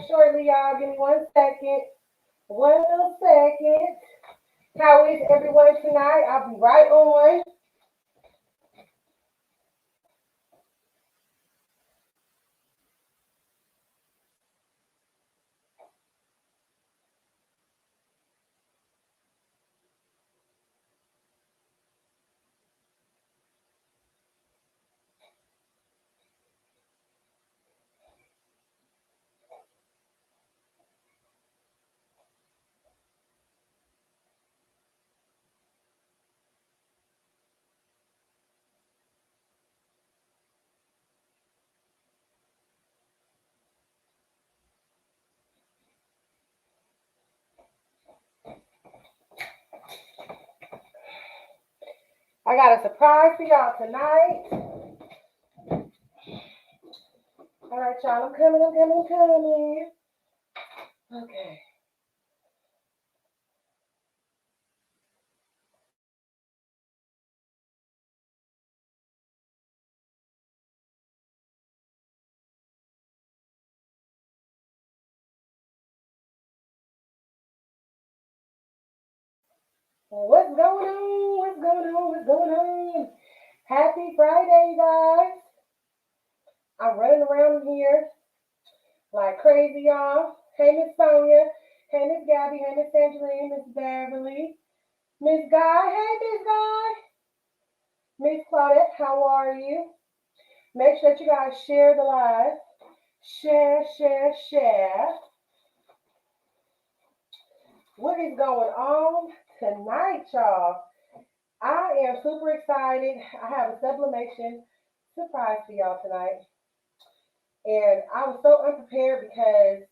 shortly, y'all. Give me 1 second. One little second. How is everyone tonight? I'll be right on. I got a surprise for y'all tonight. All right, y'all. I'm coming. Okay. What's going on? What's going on? Happy Friday, guys. I'm running around here like crazy, y'all. Hey, Miss Sonia. Hey, Miss Gabby. Hey, Miss Angeline. Miss Beverly. Miss Guy. Hey, Miss Guy. Miss Claudette, how are you? Make sure that you guys share the live. Share. What is going on tonight, y'all? I am super excited. I have a sublimation surprise for y'all tonight. And I was so unprepared because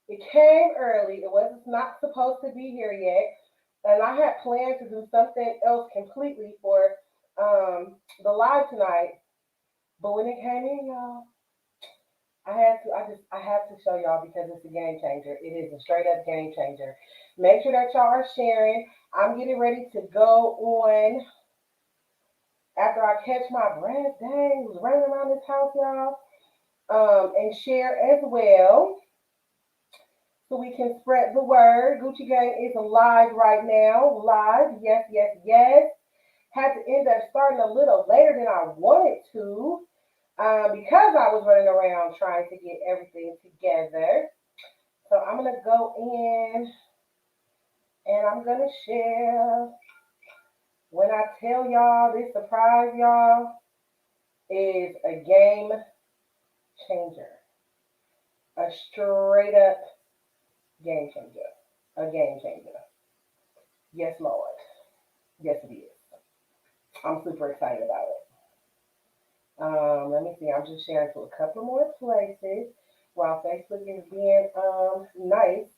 it came early. It was not supposed to be here yet. And I had planned to do something else completely for the live tonight. But when it came in, y'all, I have to show y'all because it's a game changer. It is a straight up game changer. Make sure that y'all are sharing. I'm getting ready to go on after I catch my breath. Dang, was running around this house, y'all. And share as well so we can spread the word. Gucci Gang is live right now. Live, yes. Had to end up starting a little later than I wanted to because I was running around trying to get everything together. So I'm going to go in and I'm going to share. When I tell y'all this surprise, y'all, is a game changer. A straight up game changer. A game changer. Yes, Lord. Yes, it is. I'm super excited about it. Let me see. I'm just sharing to a couple more places while Facebook is being nice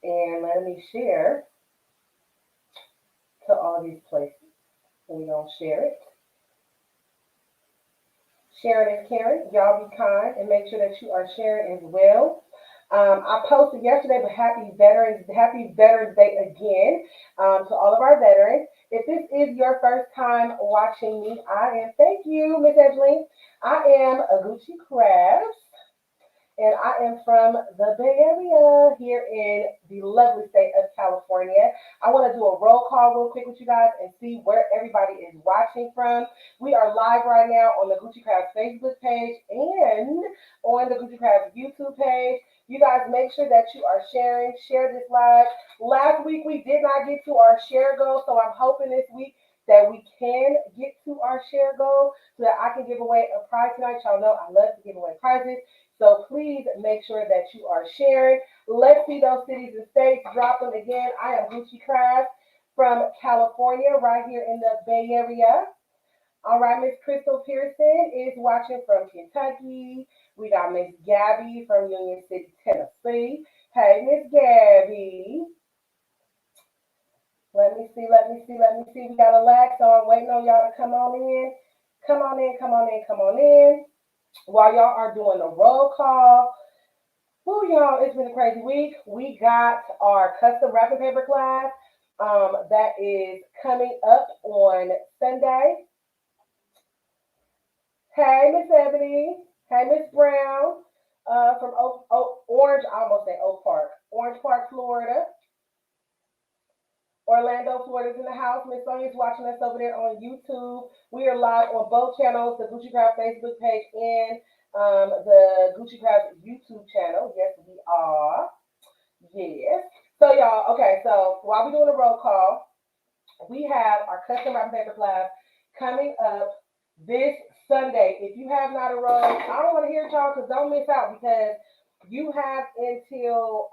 and letting me share to all these places. We're going to share it. Sharing is caring. Y'all be kind and make sure that you are sharing as well. I posted yesterday, but happy Veterans Day again to all of our veterans. If this is your first time watching me, thank you, Miss Angeline. I am a Gucci Crafts. And I am from the Bay Area here in the lovely state of California. I want to do a roll call real quick with you guys and see where everybody is watching from. We are live right now on the Gucci Crafts Facebook page and on the Gucci Crafts YouTube page. You guys make sure that you are sharing. Share this live. Last week we did not get to our share goal, so I'm hoping this week that we can get to our share goal so that I can give away a prize tonight. Y'all know I love to give away prizes. So please make sure that you are sharing. Let's see those cities and states. Drop them again. I am Gucci Crafts from California, right here in the Bay Area. All right, Miss Crystal Pearson is watching from Kentucky. We got Miss Gabby from Union City, Tennessee. Hey, Miss Gabby. Let me see. We got a lag, so I'm waiting on y'all to come on in. Come on in. While y'all are doing the roll call, whoo, y'all, it's been a crazy week. We got our custom wrapping paper class that is coming up on Sunday. Hey, Miss Ebony. Hey, Miss Brown. from Orange, I almost say Oak Park, Orange Park, Florida. Orlando, Florida's in the house. Miss Sonia's watching us over there on YouTube. We are live on both channels, the Gucci Craft Facebook page and the Gucci Craft YouTube channel. Yes, we are. Yes. So y'all, okay, so while we're doing a roll call, we have our custom wrapping paper class coming up this Sunday. If you have not enrolled, I don't want to hear it, y'all, because don't miss out because you have until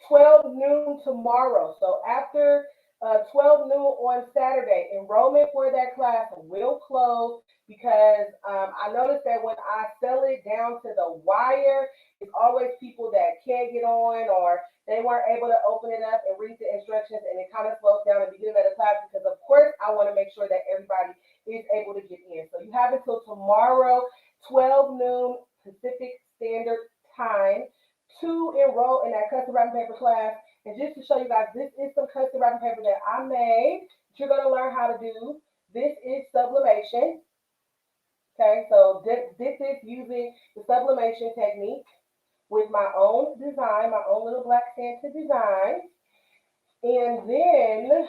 12 noon tomorrow. So after 12 noon on Saturday, enrollment for that class will close because I noticed that when I sell it down to the wire, it's always people that can't get on or they weren't able to open it up and read the instructions, and it kind of slows down the beginning of the class because, of course, I want to make sure that everybody is able to get in. So you have until tomorrow, 12 noon Pacific Standard Time to enroll in that custom wrapping paper class. And just to show you guys, this is some custom wrapping paper that I made that you're going to learn how to do. This is sublimation. Okay, so this is using the sublimation technique with my own design, my own little black Santa design. And then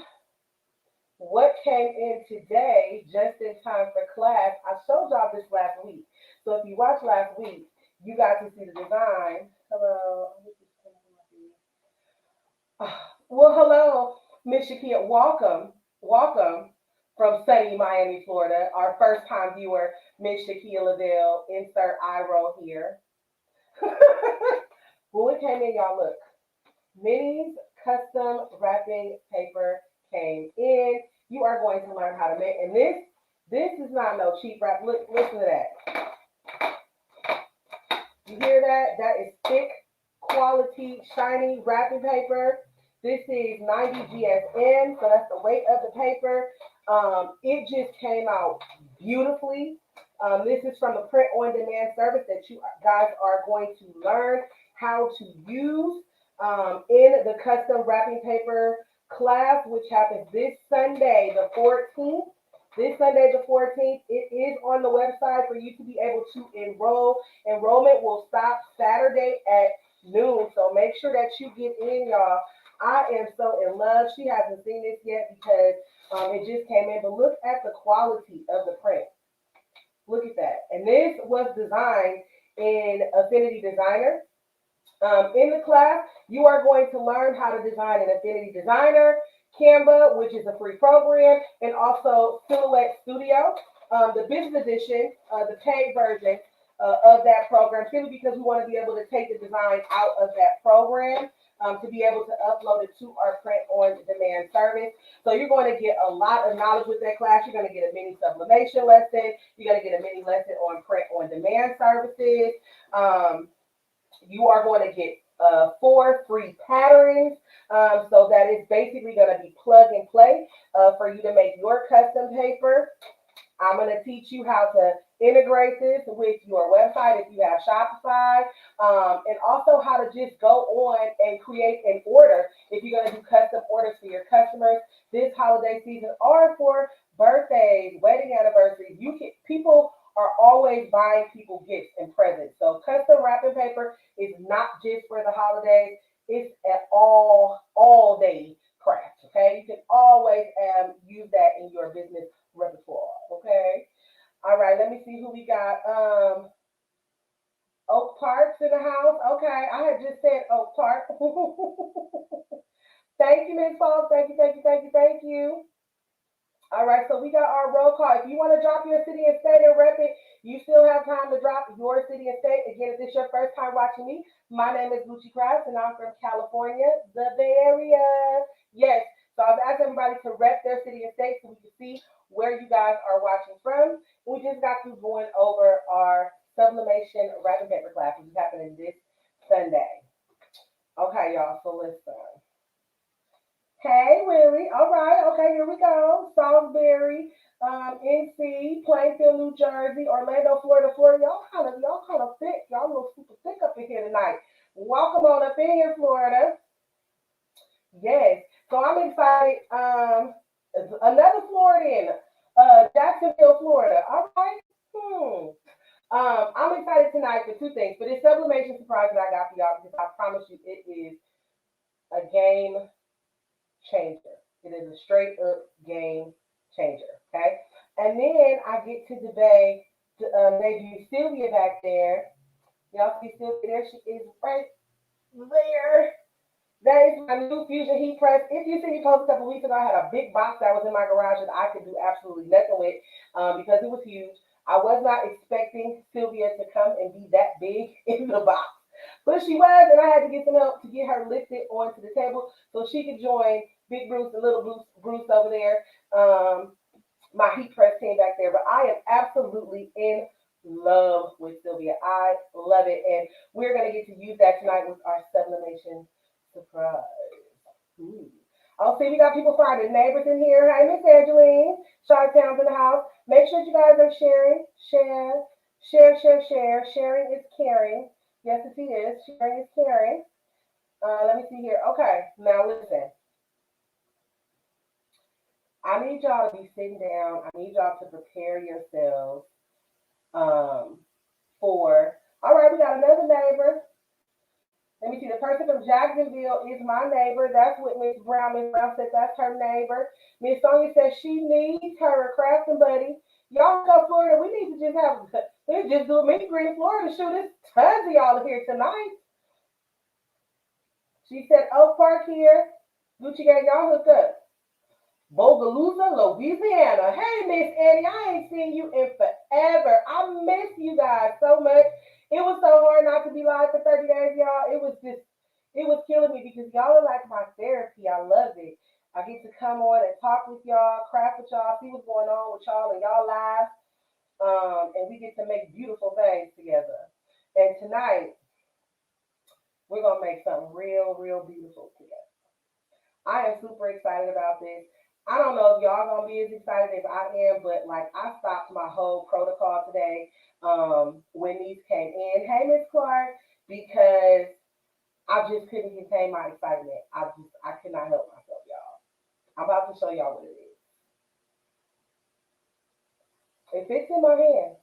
what came in today, just in time for class, I showed y'all this last week. So if you watched last week, you got to see the design. Hello. Well, hello, Miss Shakia. Welcome. Welcome from sunny Miami, Florida. Our first time viewer, Miss Shakia Lavelle. Insert eye roll here. When it came in, y'all look. Minnie's custom wrapping paper came in. You are going to learn how to make, and this is not no cheap wrap. Look, listen to that. You hear that? That is thick, quality, shiny wrapping paper. This is 90 GSM, so that's the weight of the paper. It just came out beautifully. This is from the print on demand service that you guys are going to learn how to use in the custom wrapping paper class, which happens this Sunday, the 14th. This Sunday, the 14th, it is on the website for you to be able to enroll. Enrollment will stop Saturday at noon, so make sure that you get in, y'all. I am so in love. She hasn't seen this yet because it just came in, but look at the quality of the print. Look at that. And this was designed in Affinity Designer. In the class, you are going to learn how to design an Affinity Designer, Canva, which is a free program, and also Silhouette Studio. The business edition, the paid version of that program, simply because we want to be able to take the design out of that program to be able to upload it to our print on demand service. So you're going to get a lot of knowledge with that class. You're going to get a mini sublimation lesson. You're going to get a mini lesson on print on demand services. You are going to get 4 free patterns. So that is basically going to be plug and play for you to make your custom paper. I'm going to teach you how to integrate this with your website if you have Shopify, and also how to just go on and create an order if you're going to do custom orders for your customers this holiday season or for birthdays, wedding anniversaries. People are always buying people gifts and presents. So custom wrapping paper is not just for the holidays. It's at all day craft. Okay, you can always use that in your business repertoire. Okay. All right. Let me see who we got. Oak Park's in the house. Okay, I had just said Oak Park. Thank you, Miss Paul. Thank you. Thank you. Thank you. Thank you. All right, so we got our roll call. If you want to drop your city and state and rep it, you still have time to drop your city and state. Again, if this is your first time watching me, my name is Gucci Crafts, and I'm from California, the Bay Area. Yes, so I was asking everybody to rep their city and state so we can see where you guys are watching from. We just got through going over our sublimation wrapping paper class, which is happening this Sunday. Okay, y'all, so listen. Hey, Willie. All right. Okay, here we go. Salisbury, NC, Plainfield, New Jersey, Orlando, Florida, Florida. Y'all kind of thick. Y'all look super thick up in here tonight. Welcome on up in here, Florida. Yes. So I'm excited. Another Floridian, Jacksonville, Florida. All right. I'm excited tonight for two things. For this sublimation surprise that I got for y'all, because I promise you it is a game changer. It is a straight up game changer. Okay. And then I get to debate debut Sylvia back there. Y'all see Sylvia there? She is right there. That is my new Fusion heat press. If you see me post a couple weeks ago, I had a big box that was in my garage that I could do absolutely nothing with because it was huge. I was not expecting Sylvia to come and be that big in the box. But she was, and I had to get some help to get her lifted onto the table so she could join Big Bruce and Little Bruce over there. My heat press came back there, but I am absolutely in love with Sylvia. I love it, and we're gonna get to use that tonight with our sublimation surprise. Ooh. Oh, see, we got people finding neighbors in here. Hey, Miss Angeline, Chi-Town's in the house. Make sure you guys are sharing, share. Sharing is caring. Yes, it is. Sharing is caring. Let me see here. Okay, now listen. I need y'all to be sitting down. I need y'all to prepare yourselves um, for. All right, we got another neighbor. Let me see. The person from Jacksonville is my neighbor. That's what Miss Brown. Miss Brown said that's her neighbor. Miss Sonia says she needs her a crafting buddy. Y'all go Florida. We need to just have. Let's just do a meet and greet in Florida. Shoot, there's tons of y'all here tonight. She said Oak Park here. Gucci Gang, y'all hooked up. Bogalusa, Louisiana. Hey, Miss Annie, I ain't seen you in forever. I miss you guys so much. It was so hard not to be live for 30 days, y'all. It was killing me because y'all are like my therapy. I love it. I get to come on and talk with y'all, craft with y'all, see what's going on with y'all and y'all live. And we get to make beautiful things together. And tonight, we're going to make something real beautiful together. I am super excited about this. I don't know if y'all gonna be as excited as I am, but like I stopped my whole protocol today when these came in. Hey, Miss Clark, because I just couldn't contain my excitement. I could not help myself, y'all. I'm about to show y'all what it is. It fits in my hand.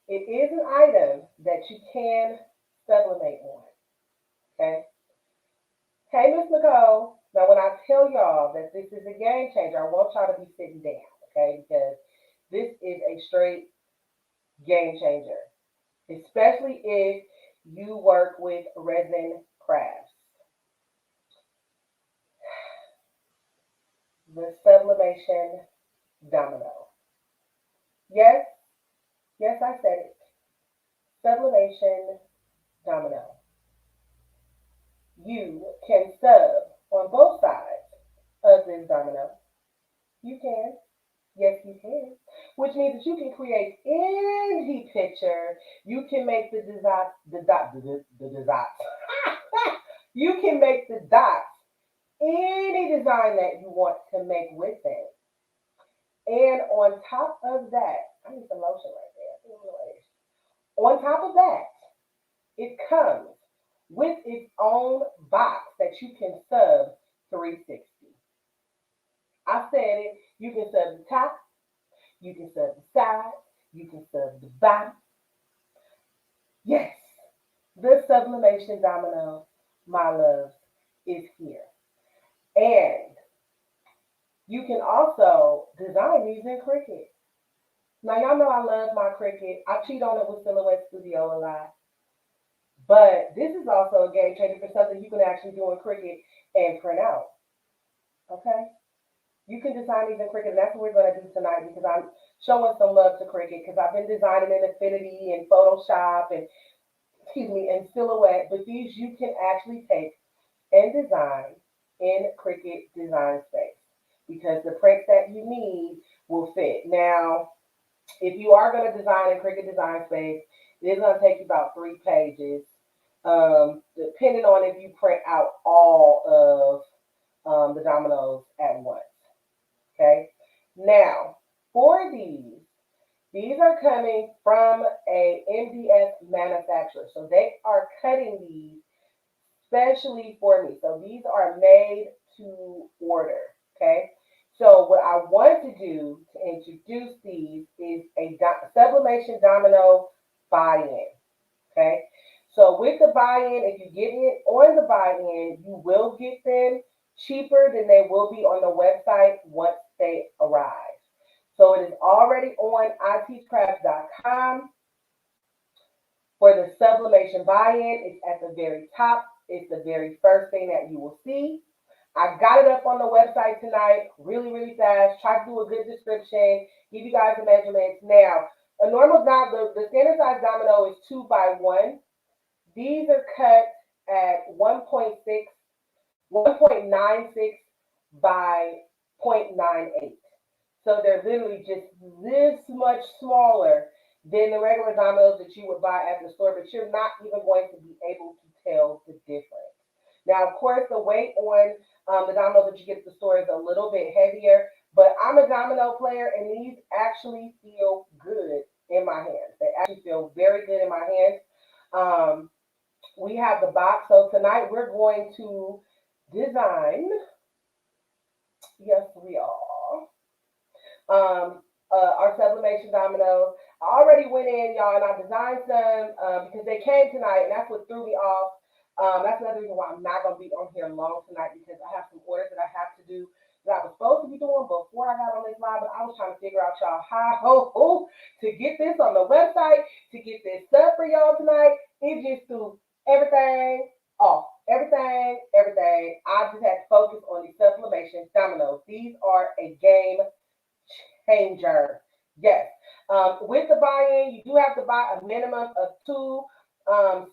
It is an item that you can sublimate on. Okay. Hey, Miss Nicole. Now, when I tell y'all that this is a game changer, I want y'all to be sitting down, okay? Because this is a straight game changer, especially if you work with resin crafts. The Sublimation Domino. Yes, yes, I said it. Sublimation Domino. You can sub on both sides of this domino. You can. Yes, you can. Which means that you can create any picture. You can make the dots. You can make the dots any design that you want to make with them. And on top of that, I need some lotion right there. On top of that, it comes with its own box that you can sub 360. I said it. You can sub the top, you can sub the side, you can sub the bottom. Yes, the sublimation domino, my loves, is here. And you can also design these in Cricut. Now, y'all know I love my Cricut. I cheat on it with Silhouette Studio a lot. But this is also a game changer for something you can actually do in Cricut and print out. Okay? You can design these in Cricut, and that's what we're going to do tonight because I'm showing some love to Cricut because I've been designing in Affinity and Photoshop and, excuse me, and Silhouette. But these you can actually take and design in Cricut Design Space because the prints that you need will fit. Now, if you are going to design in Cricut Design Space, it is going to take you about 3 pages, depending on if you print out all of the dominoes at once. Okay. Now, for these are coming from a MDF manufacturer. So they are cutting these specially for me. So these are made to order. Okay. So what I want to do to introduce these is a sublimation domino buy-in. Okay, so with the buy-in, if you get it on the buy-in, you will get them cheaper than they will be on the website once they arrive. So it is already on itcrafts.com. For the sublimation buy-in, it's at the very top. It's the very first thing that you will see. I got it up on the website tonight, really, really fast. Try to do a good description, give you guys the measurements. Now, a normal the standard size domino is 2 by 1. These are cut at 1.96 by 0.98. So they're literally just this much smaller than the regular dominoes that you would buy at the store, but you're not even going to be able to tell the difference. Now, of course, the weight on the dominoes that you get at the store is a little bit heavier, but I'm a domino player, and these actually feel good in my hands. They actually feel very good in my hands. We have the box, so tonight we're going to design. Yes, we are. Our sublimation dominoes. I already went in, y'all, and I designed some because they came tonight, and that's what threw me off. That's another reason why I'm not going to be on here long tonight, because I have some orders that I have to do that I was supposed to be doing before I got on this live, but I was trying to figure out, y'all, how to get this on the website, to get this stuff for y'all tonight. It just threw everything off. Everything. I just had to focus on these sublimation dominoes. These are a game changer. Yes. With the buy-in, you do have to buy a minimum of 2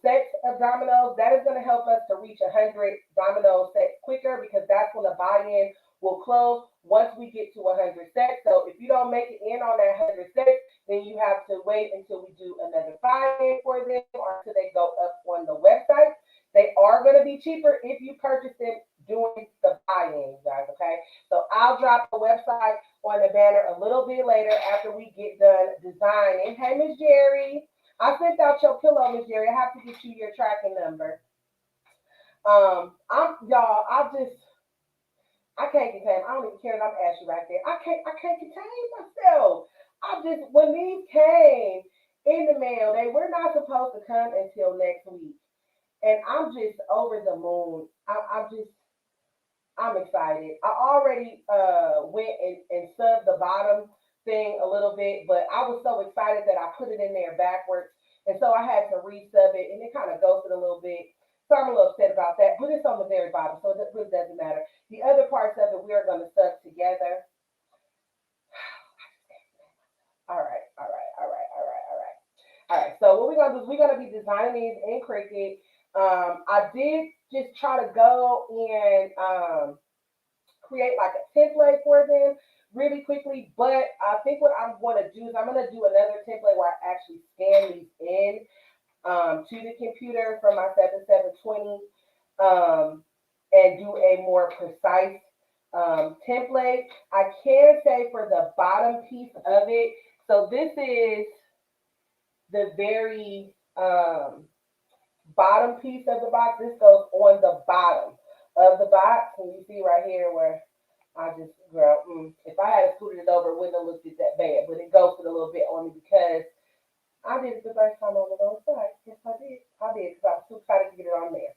sets of dominoes. That is going to help us to reach 100 domino sets quicker, because that's when the buy-in will close once we get to 100 sets. So if you don't make it in on that 100 sets, then you have to wait until we do another buy-in for them, or until they go up on the website. They are going to be cheaper if you purchase them during the buy-in, guys, okay? So I'll drop the website on the banner a little bit later after we get done designing. Hey, Miss Jerry, I sent out your pillow, Miss Jerry. I have to get you your tracking number. I can't contain. I don't even care that I'm asking right there. I can't contain myself. When these came in the mail, they were not supposed to come until next week, and I'm just over the moon. I'm excited. I already went and subbed the bottom thing a little bit, but I was so excited that I put it in there backwards, and so I had to resub it, and it kind of ghosted a little bit. So I'm a little upset about that, but it's on the very bottom, so it really doesn't matter. The other parts of it we are going to sub together. All right. So what we're gonna do is we're gonna be designing these in Cricut. I did just try to go and create like a template for them really quickly, but I think what I'm going to do is I'm going to do another template where I actually scan these in to the computer from my 7720 and do a more precise template. I can say for the bottom piece of it, so this is the very bottom piece of the box. This goes on the bottom of the box, and you see right here where I just, girl, if I had scooted it over, it wouldn't have looked that bad, but it ghosted a little bit on me because I did it the first time on the other side. Yes, I did because I was too excited to get it on there.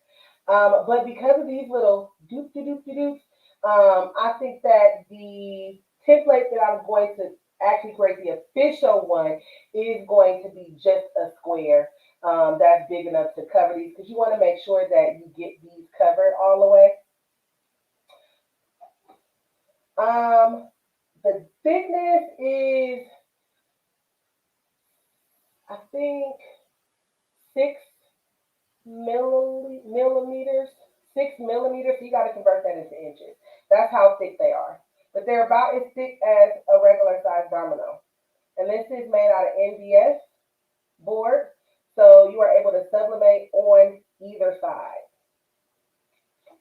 But because of these little doops, I think that the template that I'm going to actually create, the official one, is going to be just a square that's big enough to cover these, because you want to make sure that you get these covered all the way. The thickness is, I think, 6 millimeters. 6 millimeters. So you got to convert that into inches. That's how thick they are. But they're about as thick as a regular size domino. And this is made out of NBS board, so you are able to sublimate on either side.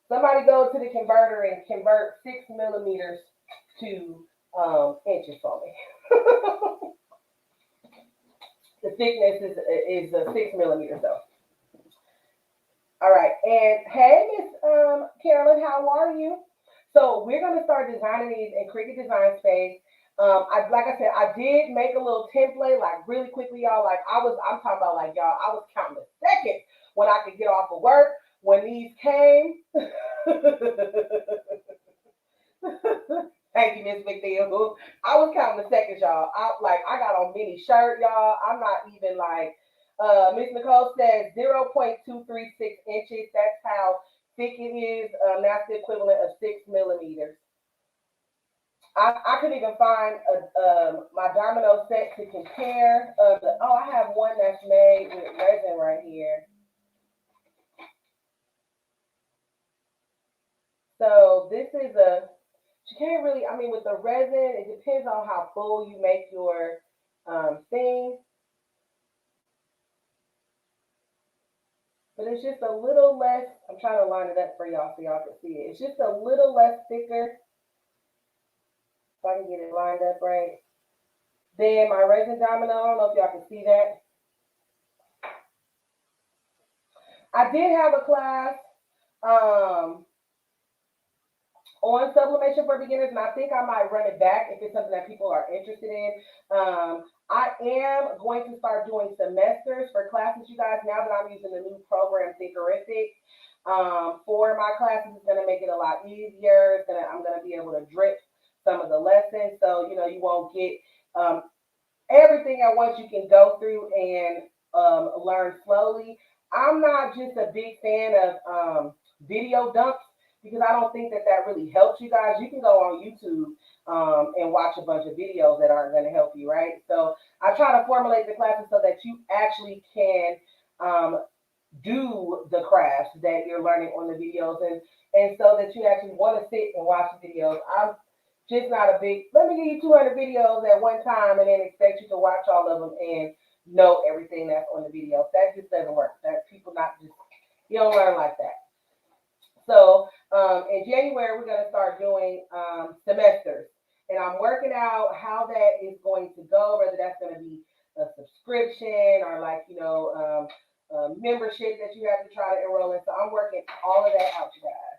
Somebody go to the converter and convert 6 millimeters to inches for me. The thickness is 6 millimeters though. All right, and hey, Miss Carolyn, how are you? So we're going to start designing these in Cricut Design Space. Like I said, I did make a little template, like really quickly, y'all. Like I'm talking about, like, y'all, I was counting the seconds when I could get off of work. When these came, thank you, Miss McNeil. I was counting the seconds, y'all. I got on mini shirt, y'all. I'm not even like Miss Nicole says 0.236 inches. That's how thick it is. That's the equivalent of 6 millimeters. I couldn't even find my domino set to compare. I have one that's made with resin right here. So this is you can't really, I mean, with the resin, it depends on how full you make your thing. But it's just a little less, I'm trying to line it up for y'all so y'all can see it. It's just a little less thicker. If I can get it lined up right. Then my resin domino, I don't know if y'all can see that. I did have a class on sublimation for beginners, and I think I might run it back if it's something that people are interested in. I am going to start doing semesters for classes, you guys, now that I'm using the new program, Thinkerific. For my classes, it's going to make it a lot easier. I'm going to be able to drip some of the lessons, so you won't get everything at once. You can go through and learn slowly. I'm not just a big fan of video dumps, because I don't think that really helps you guys. You can go on YouTube and watch a bunch of videos that aren't going to help you, right? So I try to formulate the classes so that you actually can do the crafts that you're learning on the videos, and so that you actually want to sit and watch the videos. I'm just not a big, let me give you 200 videos at one time and then expect you to watch all of them and know everything that's on the videos. That just doesn't work. That people not just, you don't learn like that. So in January, we're going to start doing semesters. And I'm working out how that is going to go, whether that's going to be a subscription or membership that you have to try to enroll in. So I'm working all of that out, you guys.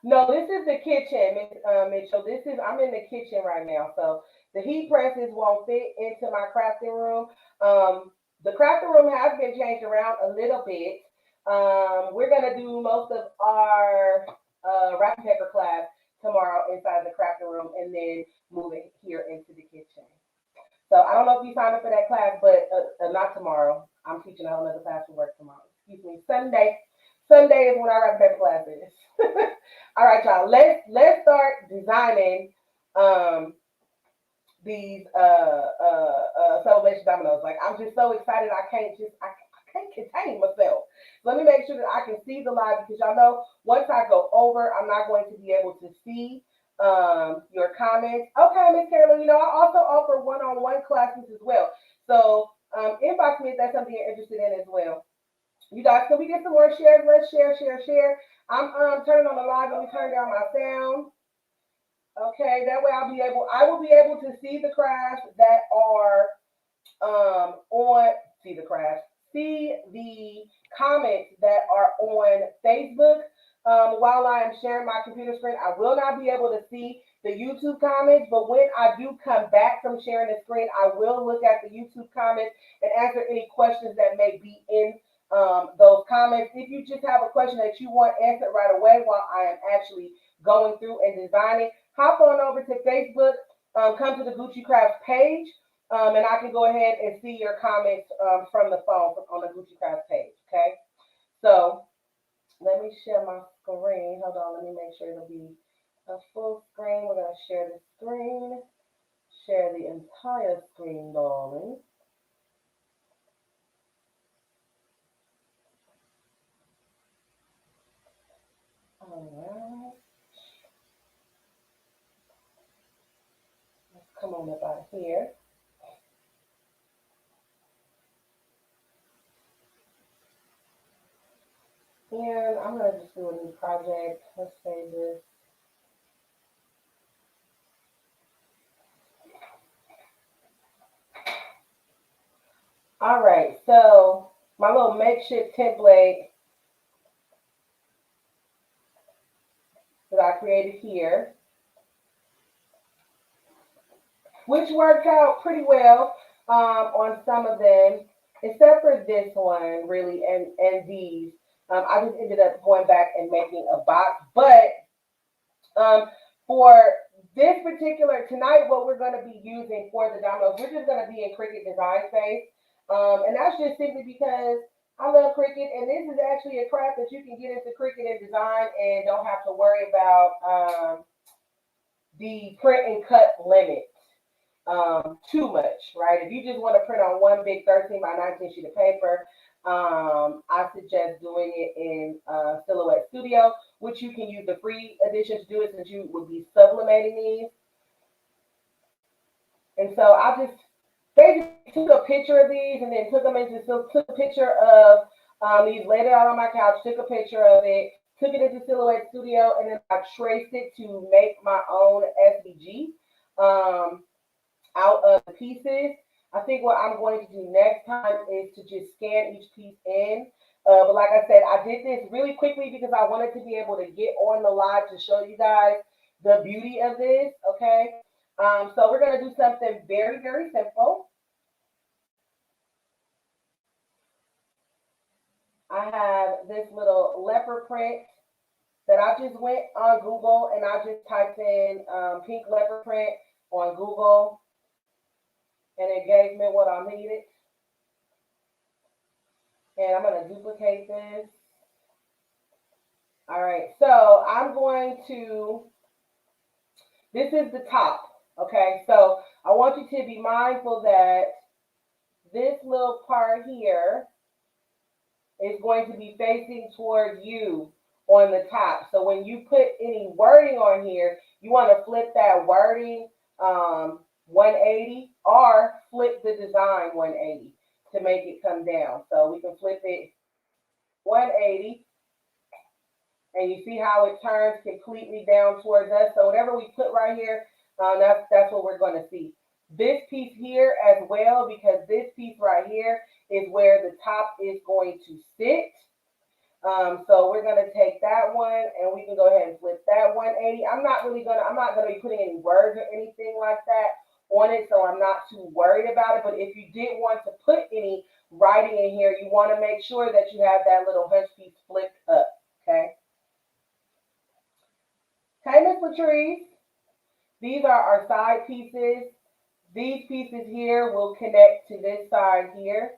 No, this is the kitchen, Miss Mitchell. I'm in the kitchen right now. So the heat presses won't fit into my crafting room. The crafting room has been changed around a little bit. We're going to do most of our wrap and paper class tomorrow inside the crafting room, and then moving here into the kitchen. So I don't know if you signed up for that class, but not tomorrow. I'm teaching a whole other class for work tomorrow. Excuse me, Sunday. Sunday is when our wrap and paper class is. All right, y'all. Let's start designing these Sublimation dominoes. Like, I'm just so excited. I can't contain myself. Let me make sure that I can see the live, because y'all know once I go over, I'm not going to be able to see your comments. Okay, Miss Carolyn, I also offer one-on-one classes as well. So inbox me if that's something you're interested in as well. You guys, can we get some more shares? Let's share. I'm turning on the live. Let me turn down my sound. Okay, that way I will be able to see the crafts that are see the comments that are on Facebook. While I am sharing my computer screen, I will not be able to see the YouTube comments, but when I do come back from sharing the screen, I will look at the YouTube comments and answer any questions that may be in those comments. If you just have a question that you want answered right away while I am actually going through and designing, hop on over to Facebook, come to the Gucci Crafts page, and I can go ahead and see your comments from the phone on the Gucci Crafts page, okay? So let me share my screen. Hold on, let me make sure it'll be a full screen. We're going to share the screen, share the entire screen, darling. All right. Let's come on up out here. And I'm going to just do a new project. Let's save this. All right, so my little makeshift template that I created here. which worked out pretty well on some of them, except for this one, really, and these. I just ended up going back and making a box. But for this particular, tonight, what we're going to be using for the dominoes, we're just going to be in Cricut Design Space. And that's just simply because I love Cricut, and this is actually a craft that you can get into Cricut and design and don't have to worry about the print and cut limit too much, right? If you just want to print on one big 13 by 19 sheet of paper, I suggest doing it in Silhouette Studio, which you can use the free edition to do it since you would be sublimating these. And so I just basically took a picture of these and then took a picture of these, laid it out on my couch, took a picture of it, took it into Silhouette Studio, and then I traced it to make my own SVG out of the pieces. I think what I'm going to do next time is to just scan each piece in. But like I said, I did this really quickly because I wanted to be able to get on the live to show you guys the beauty of this, okay? So we're going to do something very, very simple. I have this little leopard print that I just went on Google and I just typed in pink leopard print on Google and it gave me what I needed. And I'm going to duplicate this. All right, so I'm going to, this is the top, okay? So I want you to be mindful that this little part here is going to be facing toward you on the top. So when you put any wording on here, you want to flip that wording 180 or flip the design 180 to make it come down. So we can flip it 180 and you see how it turns completely down towards us. So whatever we put right here, that's what we're going to see. This piece here as well, because this piece right here is where the top is going to sit. So we're going to take that one and we can go ahead and flip that 180. I'm not going to be putting any words or anything like that on it, so I'm not too worried about it. But if you did want to put any writing in here, you want to make sure that you have that little hunch piece flipped up, okay? Okay, Miss Latrice, these are our side pieces. These pieces here will connect to this side here,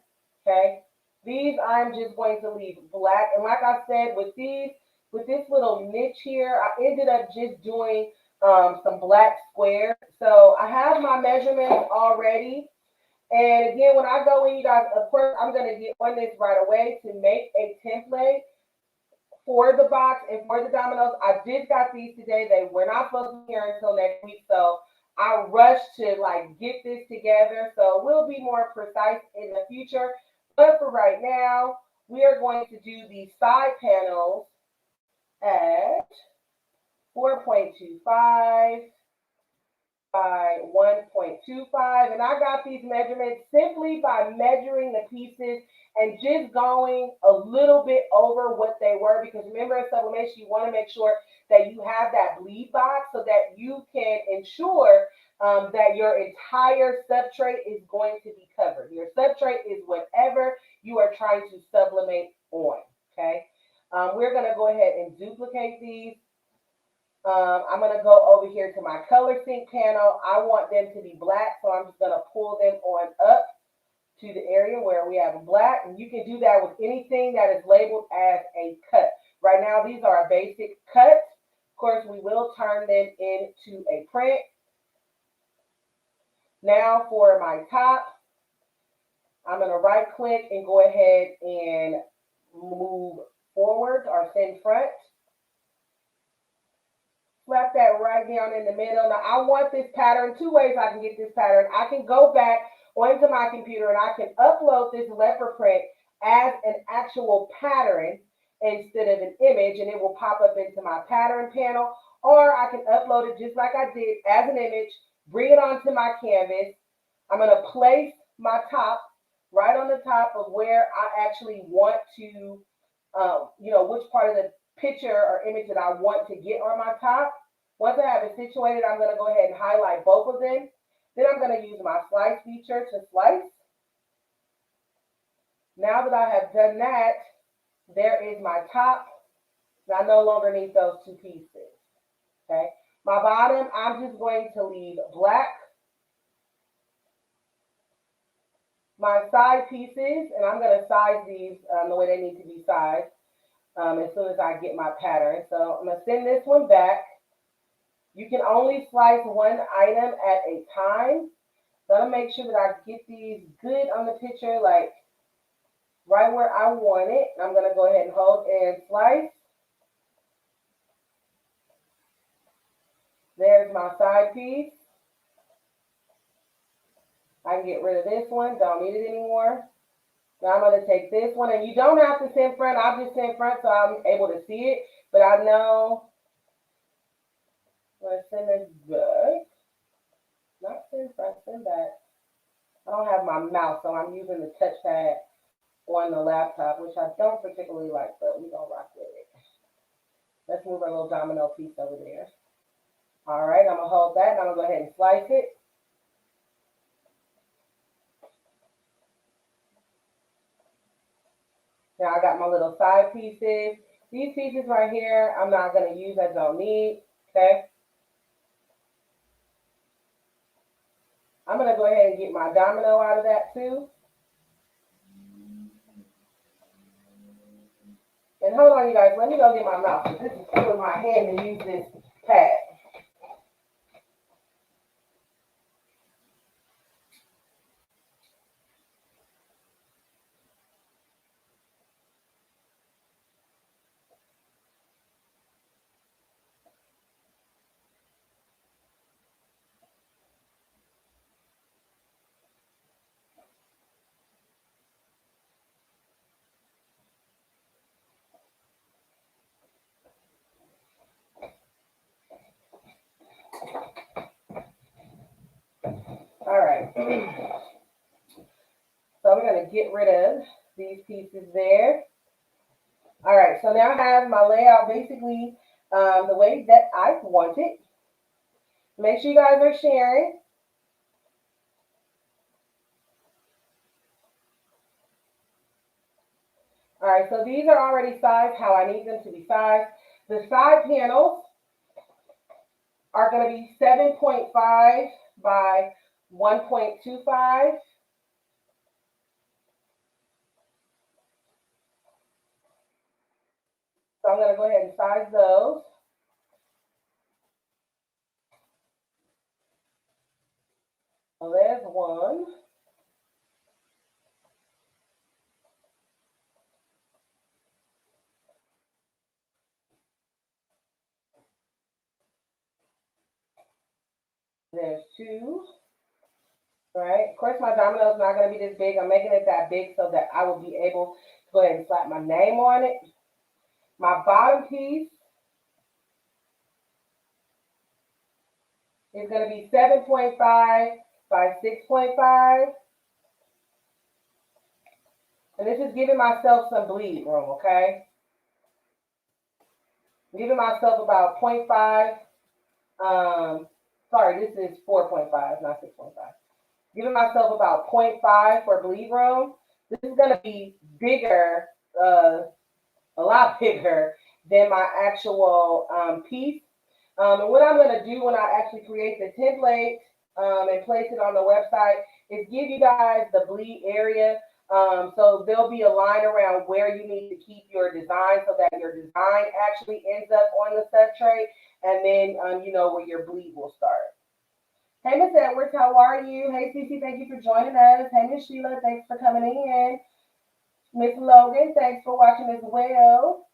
okay? These I'm just going to leave black. And like I said, with this little niche here, I ended up just doing some black squares. So I have my measurements already. And again, when I go in, you guys, of course, I'm going to get on this right away to make a template for the box and for the dominoes. I just got these today. They were not supposed to be here until next week. So I rushed to like get this together. So we'll be more precise in the future. But for right now, we are going to do the side panels at 4.25 by 1.25. And I got these measurements simply by measuring the pieces and just going a little bit over what they were. Because remember, in sublimation, you want to make sure that you have that bleed box so that you can ensure that your entire substrate is going to be covered. Your substrate is whatever you are trying to sublimate on, okay? We're going to go ahead and duplicate these. I'm going to go over here to my color sync panel. I want them to be black, so I'm just going to pull them on up to the area where we have black. And you can do that with anything that is labeled as a cut. Right now, these are a basic cut. Of course, we will turn them into a print. Now for my top, I'm going to right click and go ahead and move forward or send front. Slap that right down in the middle. Now I want this pattern, two ways I can get this pattern. I can go back onto my computer and I can upload this leopard print as an actual pattern instead of an image, and it will pop up into my pattern panel. Or I can upload it just like I did as an image, bring it onto my canvas. I'm going to place my top right on the top of where I actually want to, which part of the picture or image that I want to get on my top. Once I have it situated, I'm going to go ahead and highlight both of them. Then I'm going to use my slice feature to slice. Now that I have done that, there is my top. I no longer need those two pieces. Okay. My bottom, I'm just going to leave black. My side pieces, and I'm going to size these the way they need to be sized as soon as I get my pattern. So I'm going to send this one back. You can only slice one item at a time. So I'm going to make sure that I get these good on the picture, like right where I want it. I'm going to go ahead and hold and slice. There's my side piece. I can get rid of this one. Don't need it anymore. Now I'm going to take this one. And you don't have to send front. I'll just send front so I'm able to see it. But I know I'm going to send this back. Not send front, send back. I don't have my mouse, so I'm using the touchpad on the laptop, which I don't particularly like, but we're going to rock with it. Let's move our little domino piece over there. All right, I'm going to hold that, and I'm going to go ahead and slice it. Now I got my little side pieces. These pieces right here, I'm not going to use. I don't need, okay? I'm going to go ahead and get my domino out of that too. And hold on, you guys. Let me go get my mouse. This is killing my hand to use this pad. All right. So we're going to get rid of these pieces there. All right. So now I have my layout basically the way that I want it. Make sure you guys are sharing. All right. So these are already sized how I need them to be sized. The side panels are going to be 7.5 by 1.25. So I'm going to go ahead and size those. So there's one. There's two. Right? Of course, my domino is not going to be this big. I'm making it that big so that I will be able to go ahead and slap my name on it. My bottom piece is going to be 7.5 by 6.5. And this is giving myself some bleed room, okay? I'm giving myself about 0.5. Sorry, this is 4.5, not 6.5. Giving myself about 0.5 for bleed room. This is going to be bigger, a lot bigger than my actual piece. And what I'm going to do when I actually create the template and place it on the website is give you guys the bleed area. So there'll be a line around where you need to keep your design so that your design actually ends up on the substrate, and then you know where your bleed will start. Hey, Miss Edwards, how are you? Hey, Cece, thank you for joining us. Hey, Miss Sheila, thanks for coming in. Miss Logan, thanks for watching as well.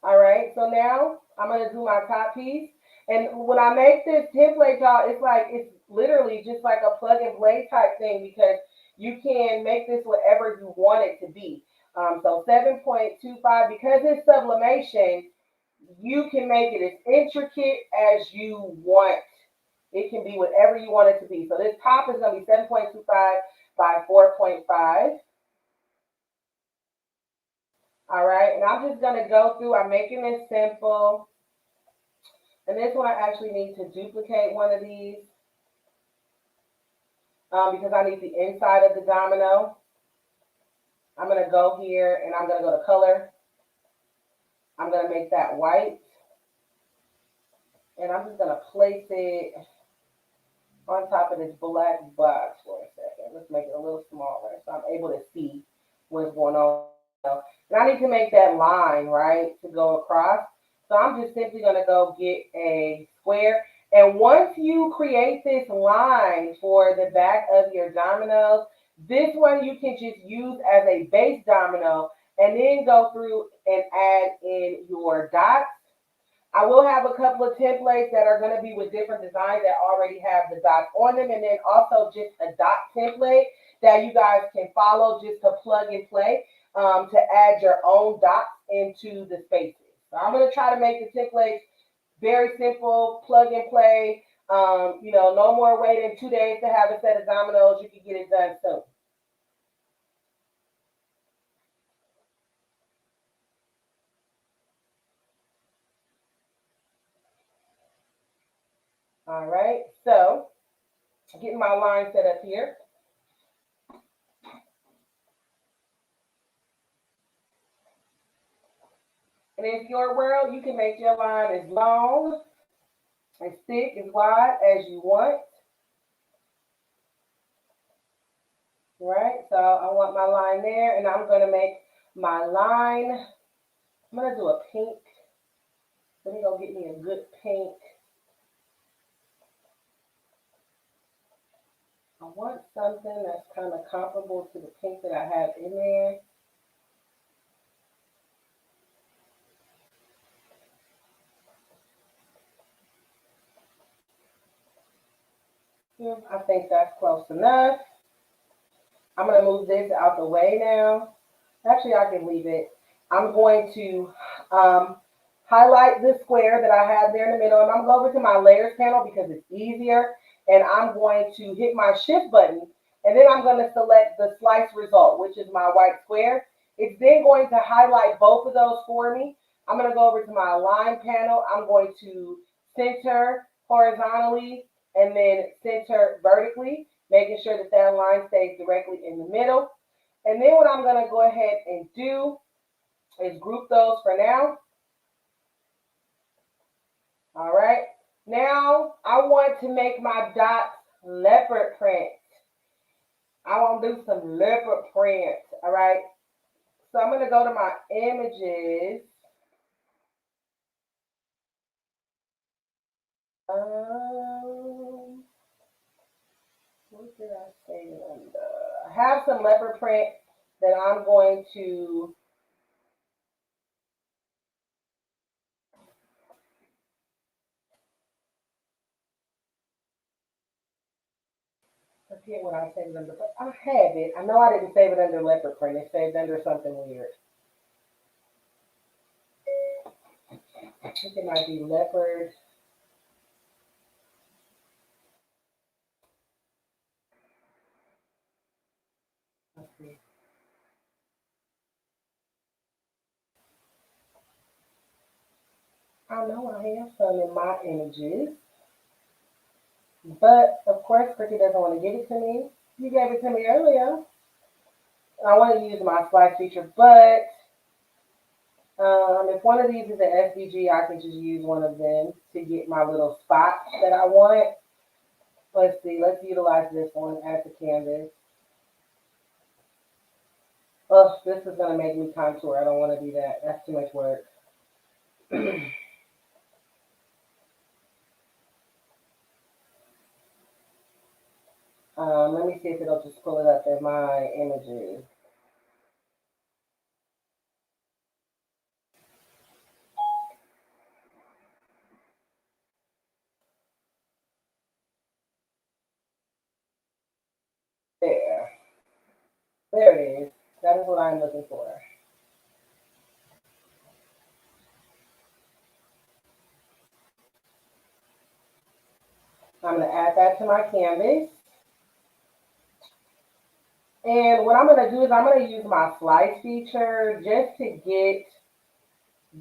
All right, so now I'm going to do my top piece. And when I make this template, y'all, it's literally just like a plug and play type thing because you can make this whatever you want it to be. So 7.25, because it's sublimation, you can make it as intricate as you want. It can be whatever you want it to be. So this top is going to be 7.25 by 4.5. All right, and I'm just going to go through. I'm making this simple. And this one I actually need to duplicate one of these because I need the inside of the domino. I'm going to go here and I'm going to go to color. I'm going to make that white. And I'm just going to place it on top of this black box for a second. Let's make it a little smaller so I'm able to see what's going on. And I need to make that line, right, to go across. So I'm just simply going to go get a square. And once you create this line for the back of your dominoes, this one you can just use as a base domino and then go through and add in your dots. I will have a couple of templates that are going to be with different designs that already have the dots on them, and then also just a dot template that you guys can follow just to plug and play to add your own dots into the spaces. So I'm going to try to make the templates very simple, plug and play. No more waiting 2 days to have a set of dominoes. You can get it done soon. All right, so getting my line set up here. And in your world, you can make your line as long, as thick, as wide as you want. Right, so I want my line there, and I'm going to make my line. I'm going to do a pink. Let me go get me a good pink. I want something that's kind of comparable to the pink that I have in there. I think that's close enough. I'm going to move this out the way now. Actually, I can leave it. I'm going to highlight the square that I have there in the middle. And I'm going to go over to my layers panel because it's easier. And I'm going to hit my shift button. And then I'm going to select the slice result, which is my white square. It's then going to highlight both of those for me. I'm going to go over to my line panel. I'm going to center horizontally and then center vertically, making sure that that line stays directly in the middle. And then what I'm going to go ahead and do is group those for now. All right. Now I want to make my dots leopard print. I want to do some leopard print. All right. So I'm going to go to my images. What did I say? I have some leopard print that I'm going to forget what I saved under, but I have it. I know I didn't save it under leopard print. It saved under something weird. I think it might be leopard. Let's see. I know I have some in my images, but of course, Cricket doesn't want to give it to me. You gave it to me earlier. I want to use my slice feature, but if one of these is an SVG, I can just use one of them to get my little spot that I want. Let's see. Let's utilize this one as a canvas. Oh, this is going to make me contour. I don't want to do that. That's too much work. Let me see if it'll just pull it up in my images. There. There it is. That is what I'm looking for. I'm going to add that to my canvas. And what I'm going to do is I'm going to use my slice feature just to get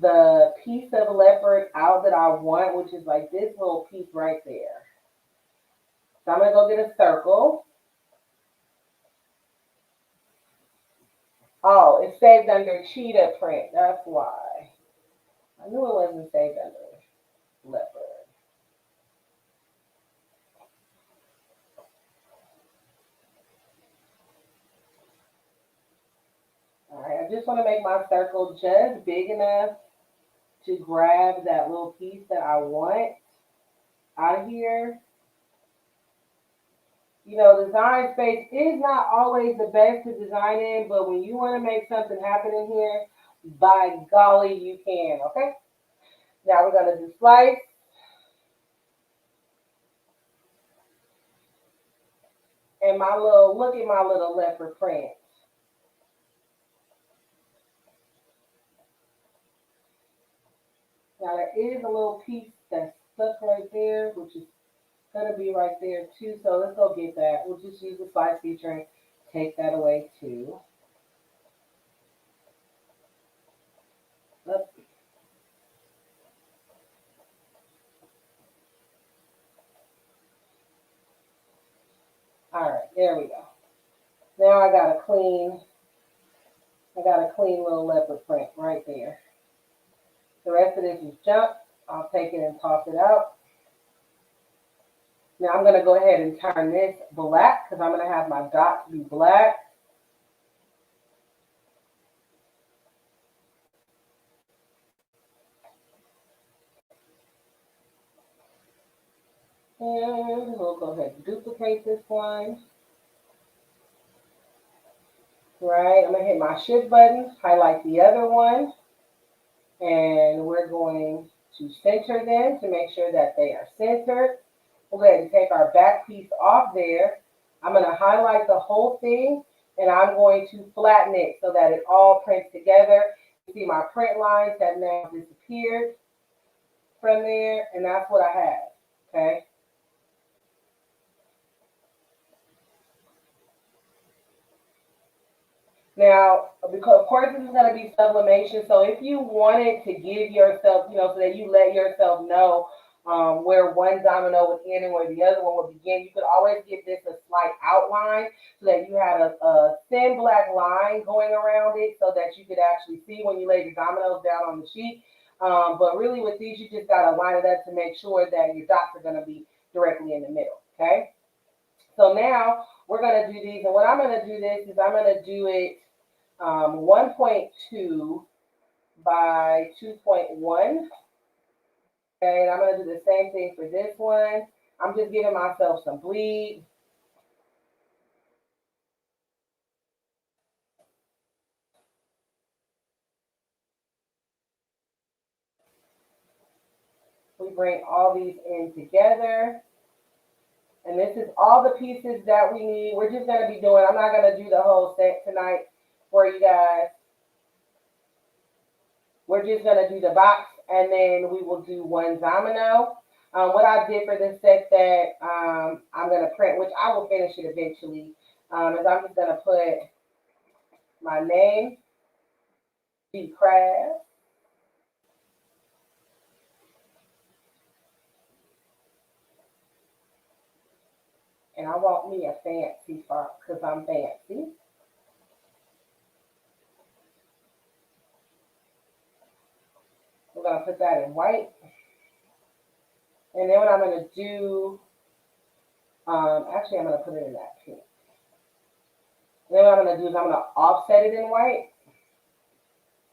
the piece of leopard out that I want, which is like this little piece right there. So I'm going to go get a circle. Oh, it's saved under cheetah print. That's why. I knew it wasn't saved under leopard. All right, I just want to make my circle just big enough to grab that little piece that I want out of here. You know, design space is not always the best to design in, but when you want to make something happen in here, by golly, you can, okay? Now we're going to do slice. And look at my little leopard print. Now there is a little piece that's stuck right there, which is going to be right there too. So let's go get that. We'll just use the slice feature and take that away too. Oops. All right, there we go. Now I got a clean little leopard print right there. The rest of this is junk. I'll take it and toss it out. Now I'm going to go ahead and turn this black because I'm going to have my dots be black. And we'll go ahead and duplicate this one. Right, I'm going to hit my shift button, highlight the other one, and we're going to center them to make sure that they are centered. We'll go ahead and take our back piece off there. I'm going to highlight the whole thing, and I'm going to flatten it so that it all prints together. You see my print lines have now disappeared from there, and that's what I have, okay? Now, because of course this is going to be sublimation, so if you wanted to give yourself, you know, so that you let yourself know where one domino would end and where the other one would begin, you could always give this a slight outline so that you had a thin black line going around it so that you could actually see when you lay your dominoes down on the sheet. But really with these, you just got to line it up to make sure that your dots are going to be directly in the middle, okay? So now we're going to do these, and what I'm going to do this is I'm going to do it 1.2 by 2.1. Okay, and I'm going to do the same thing for this one. I'm just giving myself some bleed. We bring all these in together. And this is all the pieces that we need. We're just going to be doing, I'm not going to do the whole set tonight for you guys. We're just going to do the box, and then we will do one domino. What I did for this set that I'm going to print, which I will finish it eventually, is I'm just going to put my name, G Craft. And I want me a fancy font because I'm fancy. We're going to put that in white. And then what I'm going to do, actually I'm going to put it in that pink. And then what I'm going to do is I'm going to offset it in white.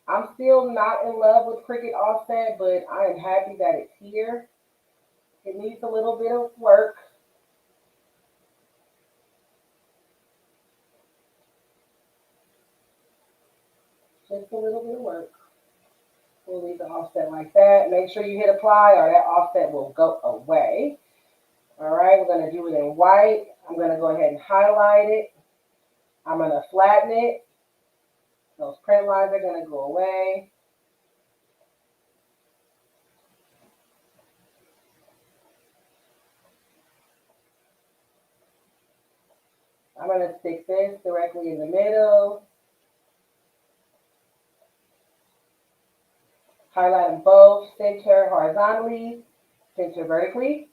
I'm still not in love with Cricut offset, but I am happy that it's here. It needs a little bit of work. Just a little bit of work. We'll leave the offset like that. Make sure you hit apply or that offset will go away. All right, we're going to do it in white. I'm going to go ahead and highlight it. I'm going to flatten it. Those print lines are going to go away. I'm going to stick this directly in the middle. Highlight them both, center horizontally, center vertically.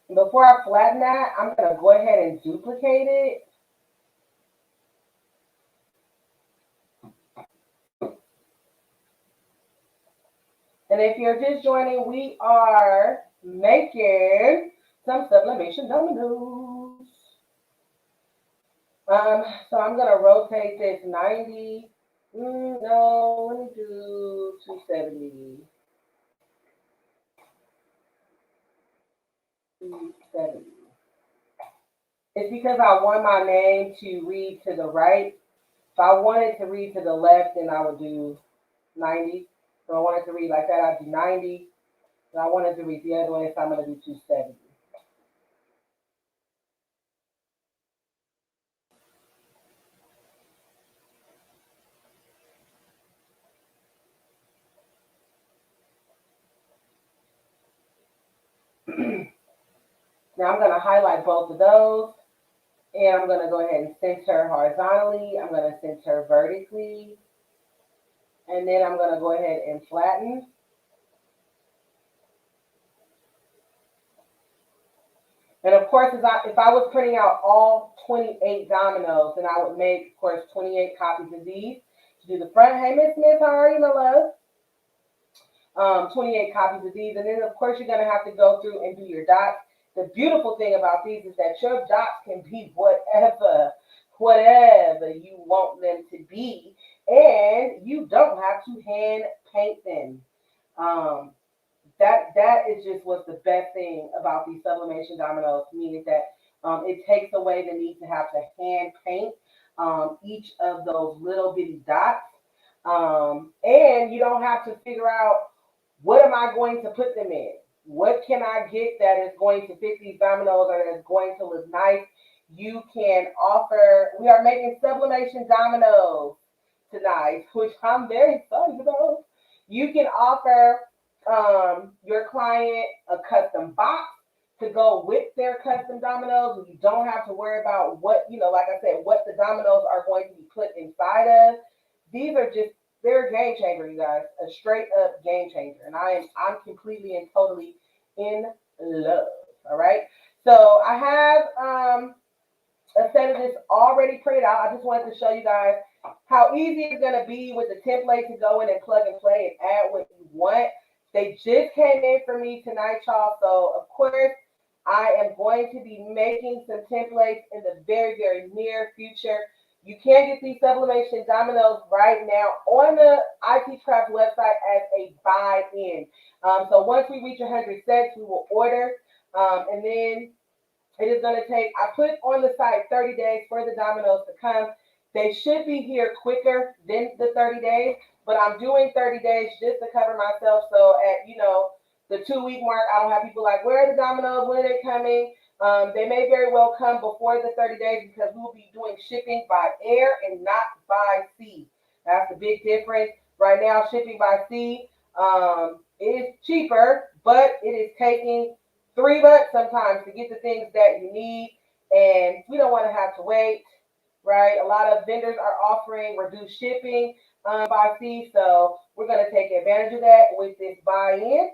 Before I flatten that, I'm going to go ahead and duplicate it. And if you're just joining, we are making some sublimation dominoes. So I'm going to rotate this 90. No, let me do 270. 270. It's because I want my name to read to the right. If I wanted to read to the left, then I would do 90. So I wanted to read like that, I'd do 90. And I wanted to read the other way, so I'm going to do 270. Now I'm going to highlight both of those. And I'm going to go ahead and center horizontally. I'm going to center vertically. And then I'm going to go ahead and flatten. And of course, if I was printing out all 28 dominoes, then I would make, of course, 28 copies of these. To do the front, hey, Miss Smith, how are you, my love? 28 copies of these. And then, of course, you're going to have to go through and do your dots. The beautiful thing about these is that your dots can be whatever you want them to be. And you don't have to hand paint them. That is just what's the best thing about these sublimation dominoes to me, is that it takes away the need to have to hand paint each of those little bitty dots. And you don't have to figure out, what am I going to put them in? What can I get that is going to fit these dominoes or that is going to look nice? You can offer, we are making sublimation dominoes tonight, which I'm very excited about. You can offer your client a custom box to go with their custom dominoes. You don't have to worry about what, like I said, what the dominoes are going to be put inside of. These are just, they're a game changer, you guys, a straight up game changer. And I'm completely and totally in love. All right. So I have a set of this already printed out. I just wanted to show you guys how easy it's going to be with the template to go in and plug and play and add what you want. They just came in for me tonight, y'all. So, of course, I am going to be making some templates in the very, very near future. You can get these sublimation dominoes right now on the IT Craft website as a buy-in. So once we reach 100 sets, we will order. And then it is going to take, I put on the site 30 days for the dominoes to come. They should be here quicker than the 30 days, but I'm doing 30 days just to cover myself. So at, the 2-week mark, I don't have people like, where are the dominoes? When are they coming? They may very well come before the 30 days because we will be doing shipping by air and not by sea. That's the big difference. Right now, shipping by sea is cheaper, but it is taking $3 sometimes to get the things that you need, and we don't want to have to wait, right? A lot of vendors are offering reduced shipping by sea, so we're going to take advantage of that with this buy-in.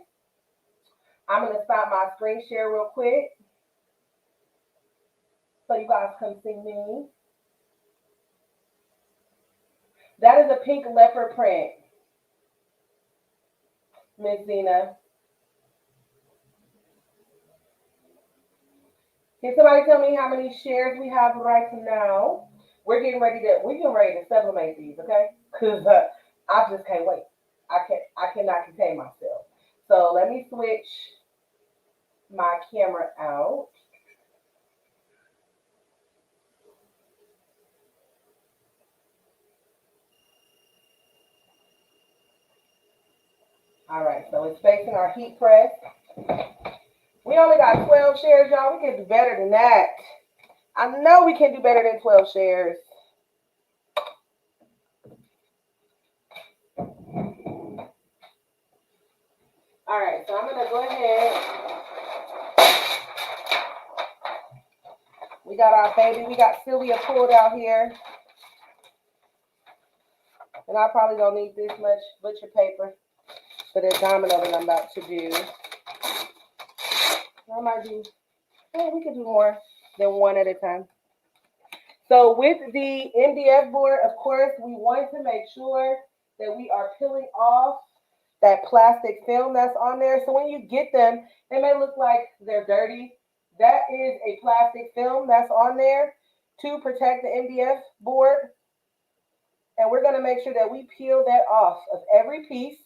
I'm going to stop my screen share real quick so you guys can see me. That is a pink leopard print, Miss Zena. Can somebody tell me how many shares we have right now? We're getting ready to sublimate these, okay? Because I just can't wait. I cannot contain myself. So let me switch my camera out. All right, so it's facing our heat press. We only got 12 shares, y'all. We can do better than that. I know we can do better than 12 shares. All right, so I'm going to go ahead. We got our baby. We got Sylvia pulled out here. And I probably don't need this much butcher paper for the domino that I'm about to do. I might do, we could do more than one at a time. So with the MDF board, of course, we want to make sure that we are peeling off that plastic film that's on there. So when you get them, they may look like they're dirty. That is a plastic film that's on there to protect the MDF board. And we're going to make sure that we peel that off of every piece.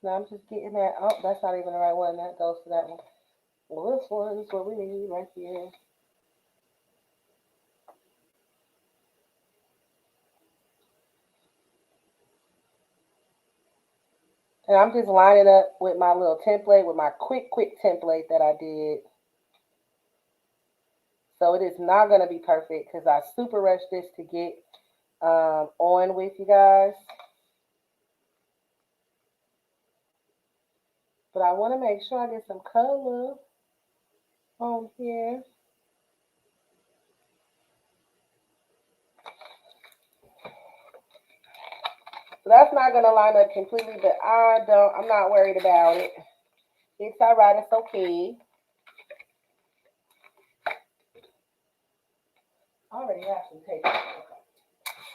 Now I'm just getting that. Oh, that's not even the right one. That goes to that one. Well, this one is what we need right here. And I'm just lining up with my little template, with my quick template that I did. So it is not going to be perfect because I super rushed this to get on with you guys. But I want to make sure I get some color on here. So that's not going to line up completely, but I'm not worried about it. It's all right. It's okay. I already have some tape.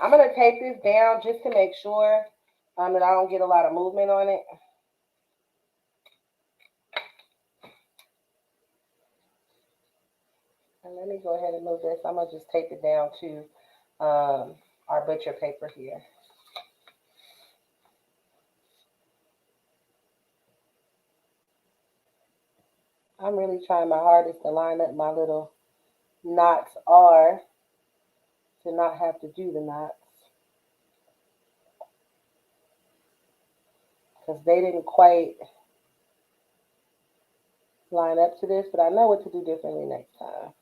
I'm going to tape this down just to make sure that I don't get a lot of movement on it. And let me go ahead and move this. I'm going to just tape it down to our butcher paper here. I'm really trying my hardest to line up my little knots are to not have to do the knots. Because they didn't quite line up to this, but I know what to do differently next time.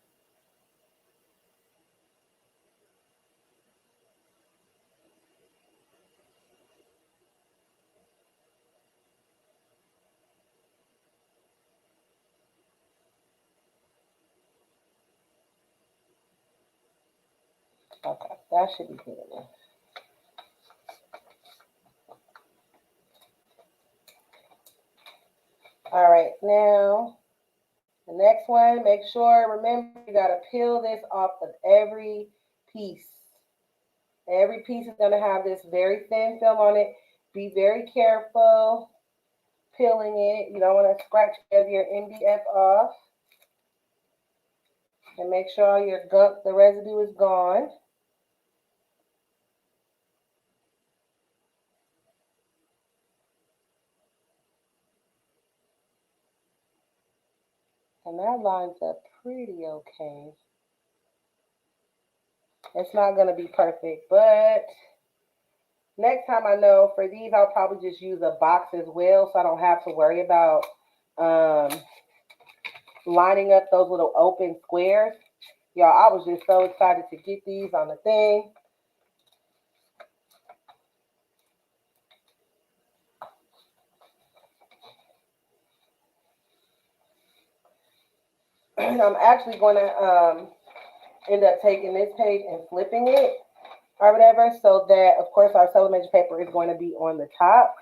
Okay, that should be good enough. All right, now the next one, make sure, remember, you got to peel this off of every piece. Every piece is going to have this very thin film on it. Be very careful peeling it. You don't want to scratch any of your MDF off. And make sure all your gunk, the residue is gone. And that lines up pretty okay. It's not going to be perfect, but next time I know for these, I'll probably just use a box as well, so I don't have to worry about lining up those little open squares. Y'all, I was just so excited to get these on the thing. And I'm actually going to end up taking this page and flipping it or whatever, so that, of course, our sublimation paper is going to be on the top.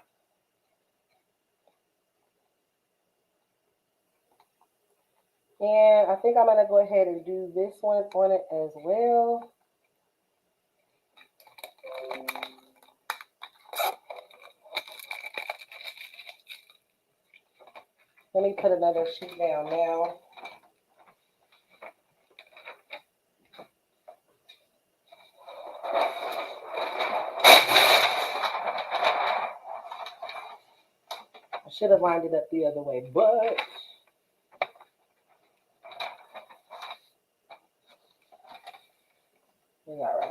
And I think I'm going to go ahead and do this one on it as well. Let me put another sheet down now. I should have lined it up the other way, but it's all right.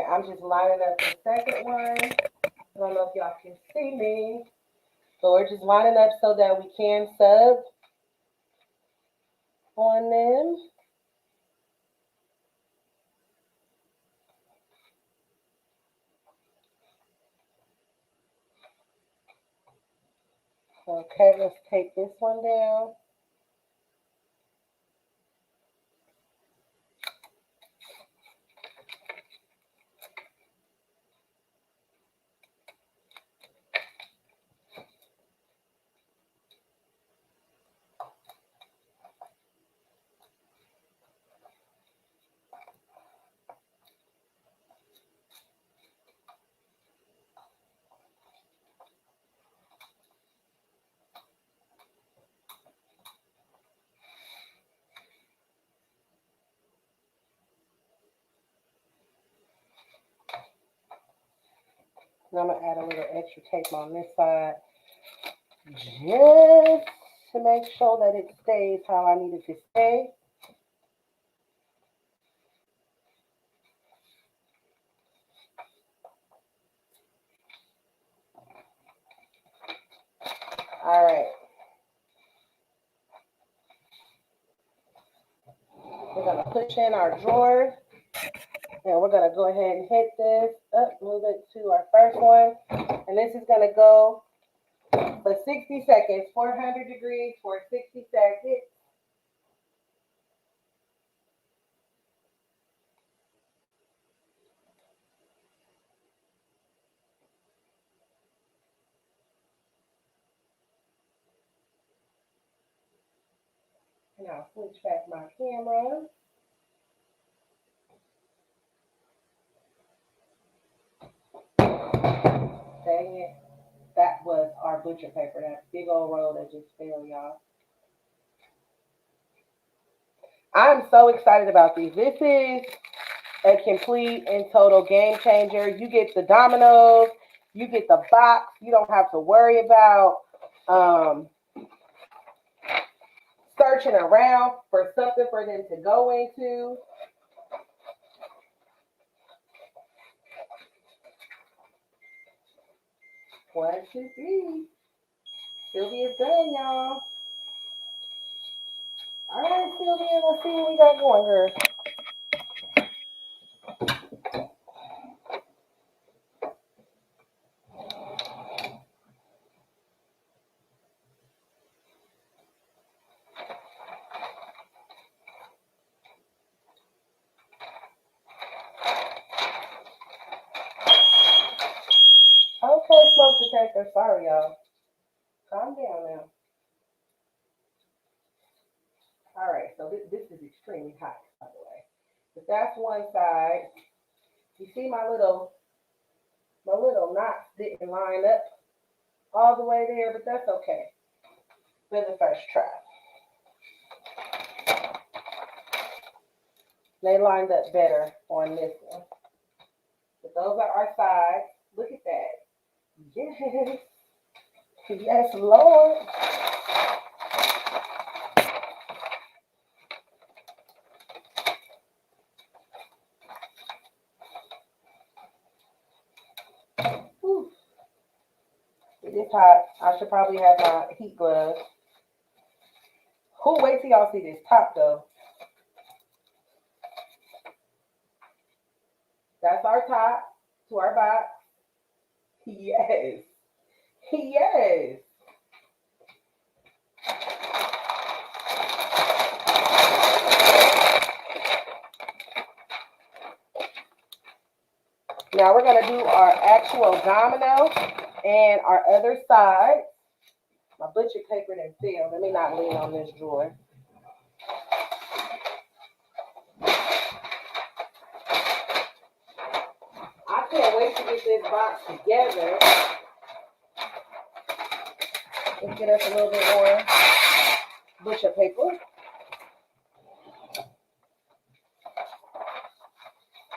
right, I'm just lining up the second one. I don't know if y'all can see me. So we're just lining up so that we can sub on them. Okay, let's take this one down. And I'm going to add a little extra tape on this side just to make sure that it stays how I need it to stay. All right. We're going to push in our drawer. And we're going to go ahead and hit this up, move it to our first one. And this is going to go for 60 seconds, 400 degrees for 60 seconds. And I'll switch back my camera. Dang it. That was our butcher paper, that big old roll that just fell, y'all. I'm so excited about these. This is a complete and total game changer. You get the dominoes, you get the box. You don't have to worry about searching around for something for them to go into. One, two, three. Sylvia's done, y'all. All right, Sylvia, let's see what we got going here. Okay, smoke detector. Sorry, y'all. Calm down now. All right, so this is extremely hot, by the way. But that's one side. You see my little knots didn't line up all the way there, but that's okay. For the first try. They lined up better on this one. But those are our sides. Look at that. Yes. Yes, Lord. Whew. It is hot. I should probably have my heat gloves. Wait till y'all see this top though. That's our top to our box. Yes. Yes. Now we're going to do our actual domino and our other side. My butcher paper didn't fail. Let me not lean on this drawer. I can't wait to get this box together. Let's get us a little bit more butcher paper.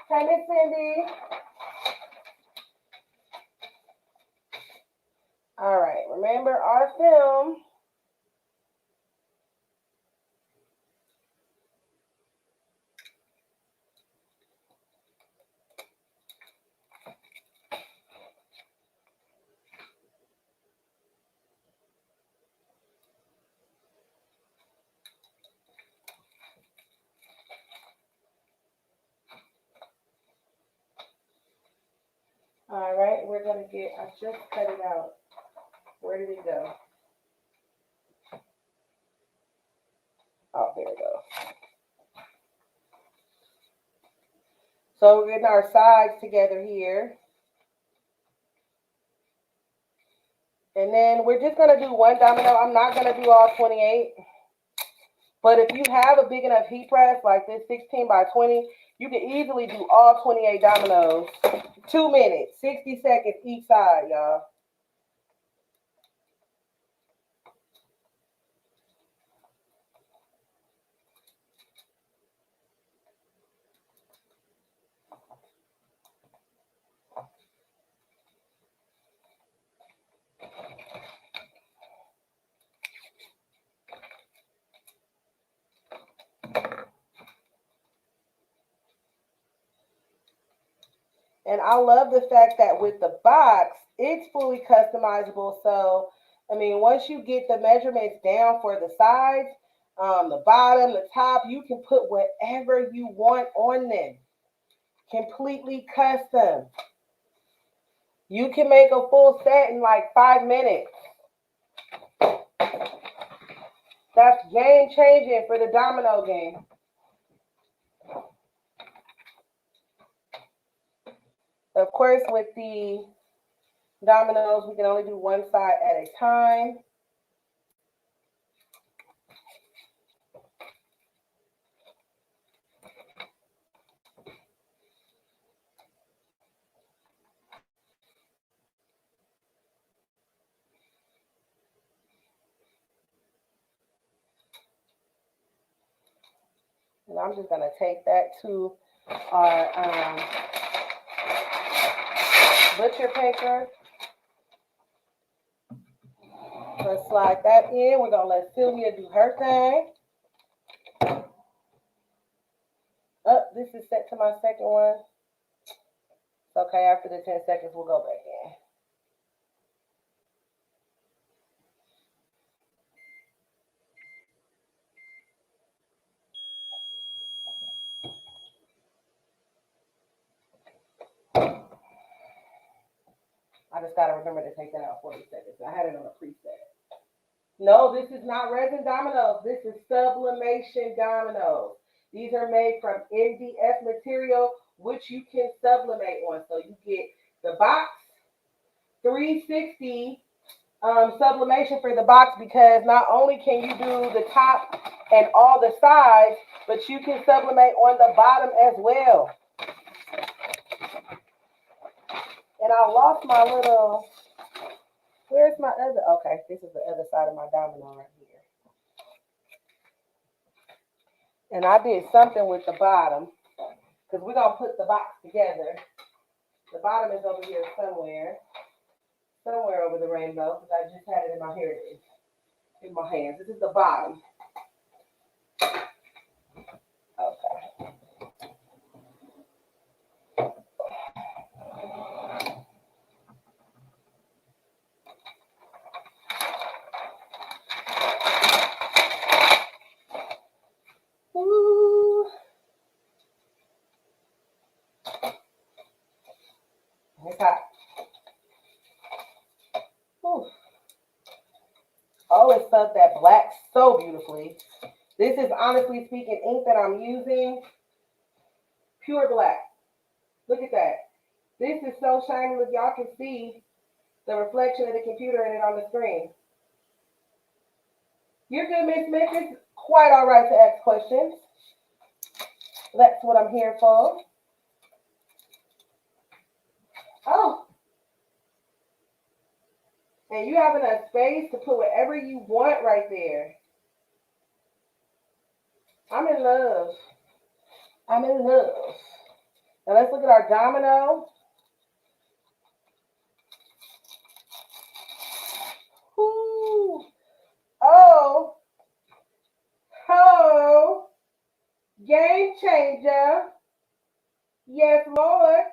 Hey, Miss Cindy. All right, remember our film. going to get, I just cut it out. Where did it go? Oh, there it goes. So we're getting our sides together here. And then we're just going to do one domino. I'm not going to do all 28. But if you have a big enough heat press like this 16 by 20, you can easily do all 28 dominoes. 2 minutes, 60 seconds each side, y'all. And I love the fact that with the box, it's fully customizable. So, I mean, once you get the measurements down for the sides, the bottom, the top, you can put whatever you want on them. Completely custom. You can make a full set in like 5 minutes. That's game changing for the domino game. Of course, with the dominoes, we can only do one side at a time. And I'm just going to take that to our butcher paper. Let's slide that in. We're going to let Sylvia do her thing. Oh, this is set to my second one. It's okay. After the 10 seconds, we'll go back in. I just got to remember to take that out 40 seconds. I had it on a preset. No, this is not resin dominoes. This is sublimation dominoes. These are made from MDF material, which you can sublimate on. So you get the box 360 sublimation for the box, because not only can you do the top and all the sides, but you can sublimate on the bottom as well. And I lost my little, where's my other, okay, this is the other side of my domino right here. And I did something with the bottom, because we're going to put the box together. The bottom is over here somewhere over the rainbow, because I just had it in my, here it is, in my hands. This is the bottom. Okay. Ooh. It's hot. Ooh. Oh, it subbed that black so beautifully. This is, honestly speaking, ink that I'm using. Pure black. Look at that. This is so shiny. Look, y'all can see the reflection of the computer in it on the screen. You're good, Miss Smith. It's quite all right to ask questions. That's what I'm here for. Oh. And you have enough space to put whatever you want right there. I'm in love. I'm in love. Now let's look at our domino. Ooh. Oh. Oh. Game changer. Yes, Lord.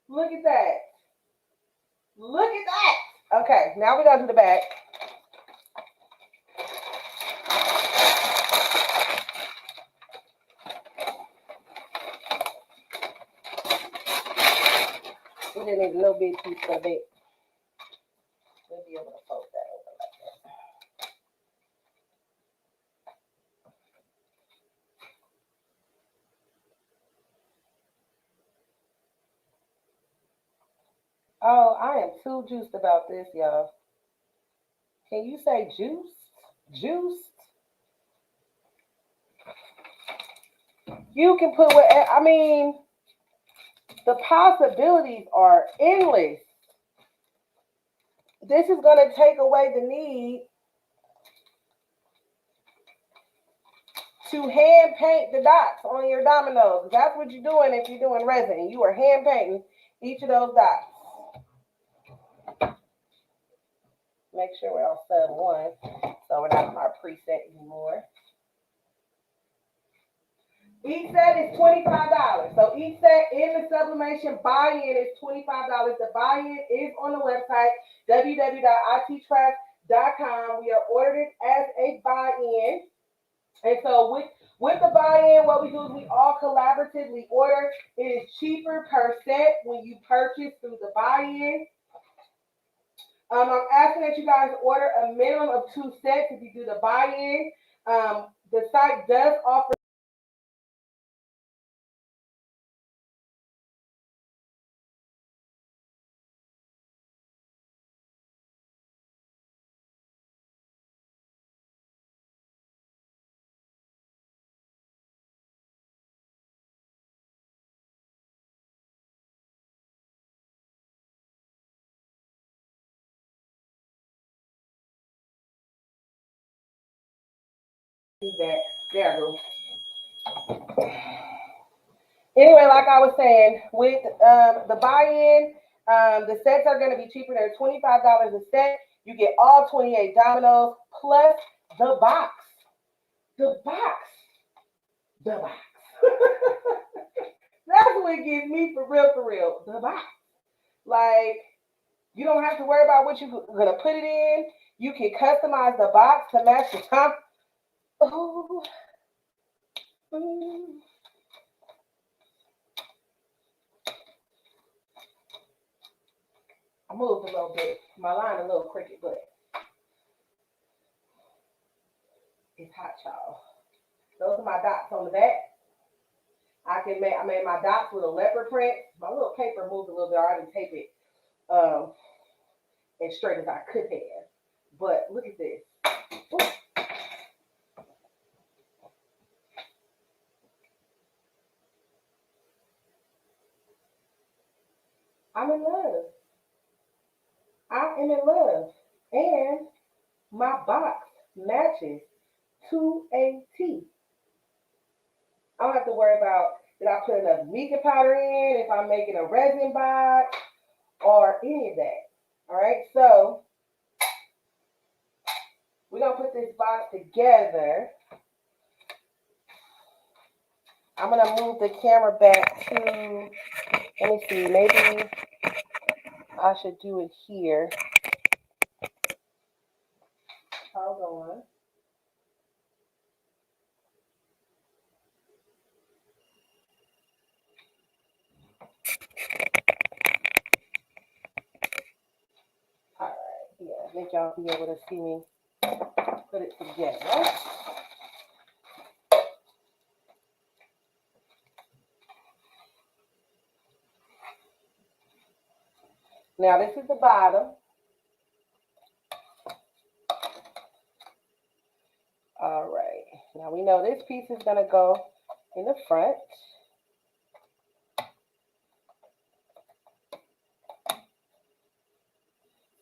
Look at that. Look at that. Okay, now we're going to do the back. It just need a little bit piece of it. We'll be able to fold that over like that. Oh, I am too juiced about this, y'all. Can you say juice? Juiced? You can put what, I mean, the possibilities are endless. This is going to take away the need to hand paint the dots on your dominoes. That's what you're doing if you're doing resin. You are hand painting each of those dots. Make sure we're on sub 1, so we're not on our preset anymore. Each set is $25. So each set in the sublimation buy-in is $25. The buy-in is on the website, www.ittrash.com. We are ordered as a buy-in. And so with the buy-in, what we do is we all collaboratively order. It is cheaper per set when you purchase through the buy-in. I'm asking that you guys order a minimum of 2 sets if you do the buy-in. The site does offer that. There I go. Anyway, like I was saying, with the buy-in, the sets are going to be cheaper. They're $25 a set. You get all 28 dominoes plus the box. The box. The box. That's what gets me for real. The box. Like, you don't have to worry about what you're going to put it in. You can customize the box to match the top. Oh. I moved a little bit. My line a little crooked, but it's hot, y'all. Those are my dots on the back. I made my dots with a leopard print. My little paper moved a little bit. I didn't tape it as straight as I could have. But look at this. Ooh. I'm in love. I am in love. And my box matches to a T. I don't have to worry about did I put enough mica powder in, if I'm making a resin box, or any of that. All right, so we're going to put this box together. I'm going to move the camera back to, let me see, maybe I should do it here. Hold on. All right, yeah, I think y'all be able to see me put it together. Now this is the bottom. All right, now we know this piece is gonna go in the front.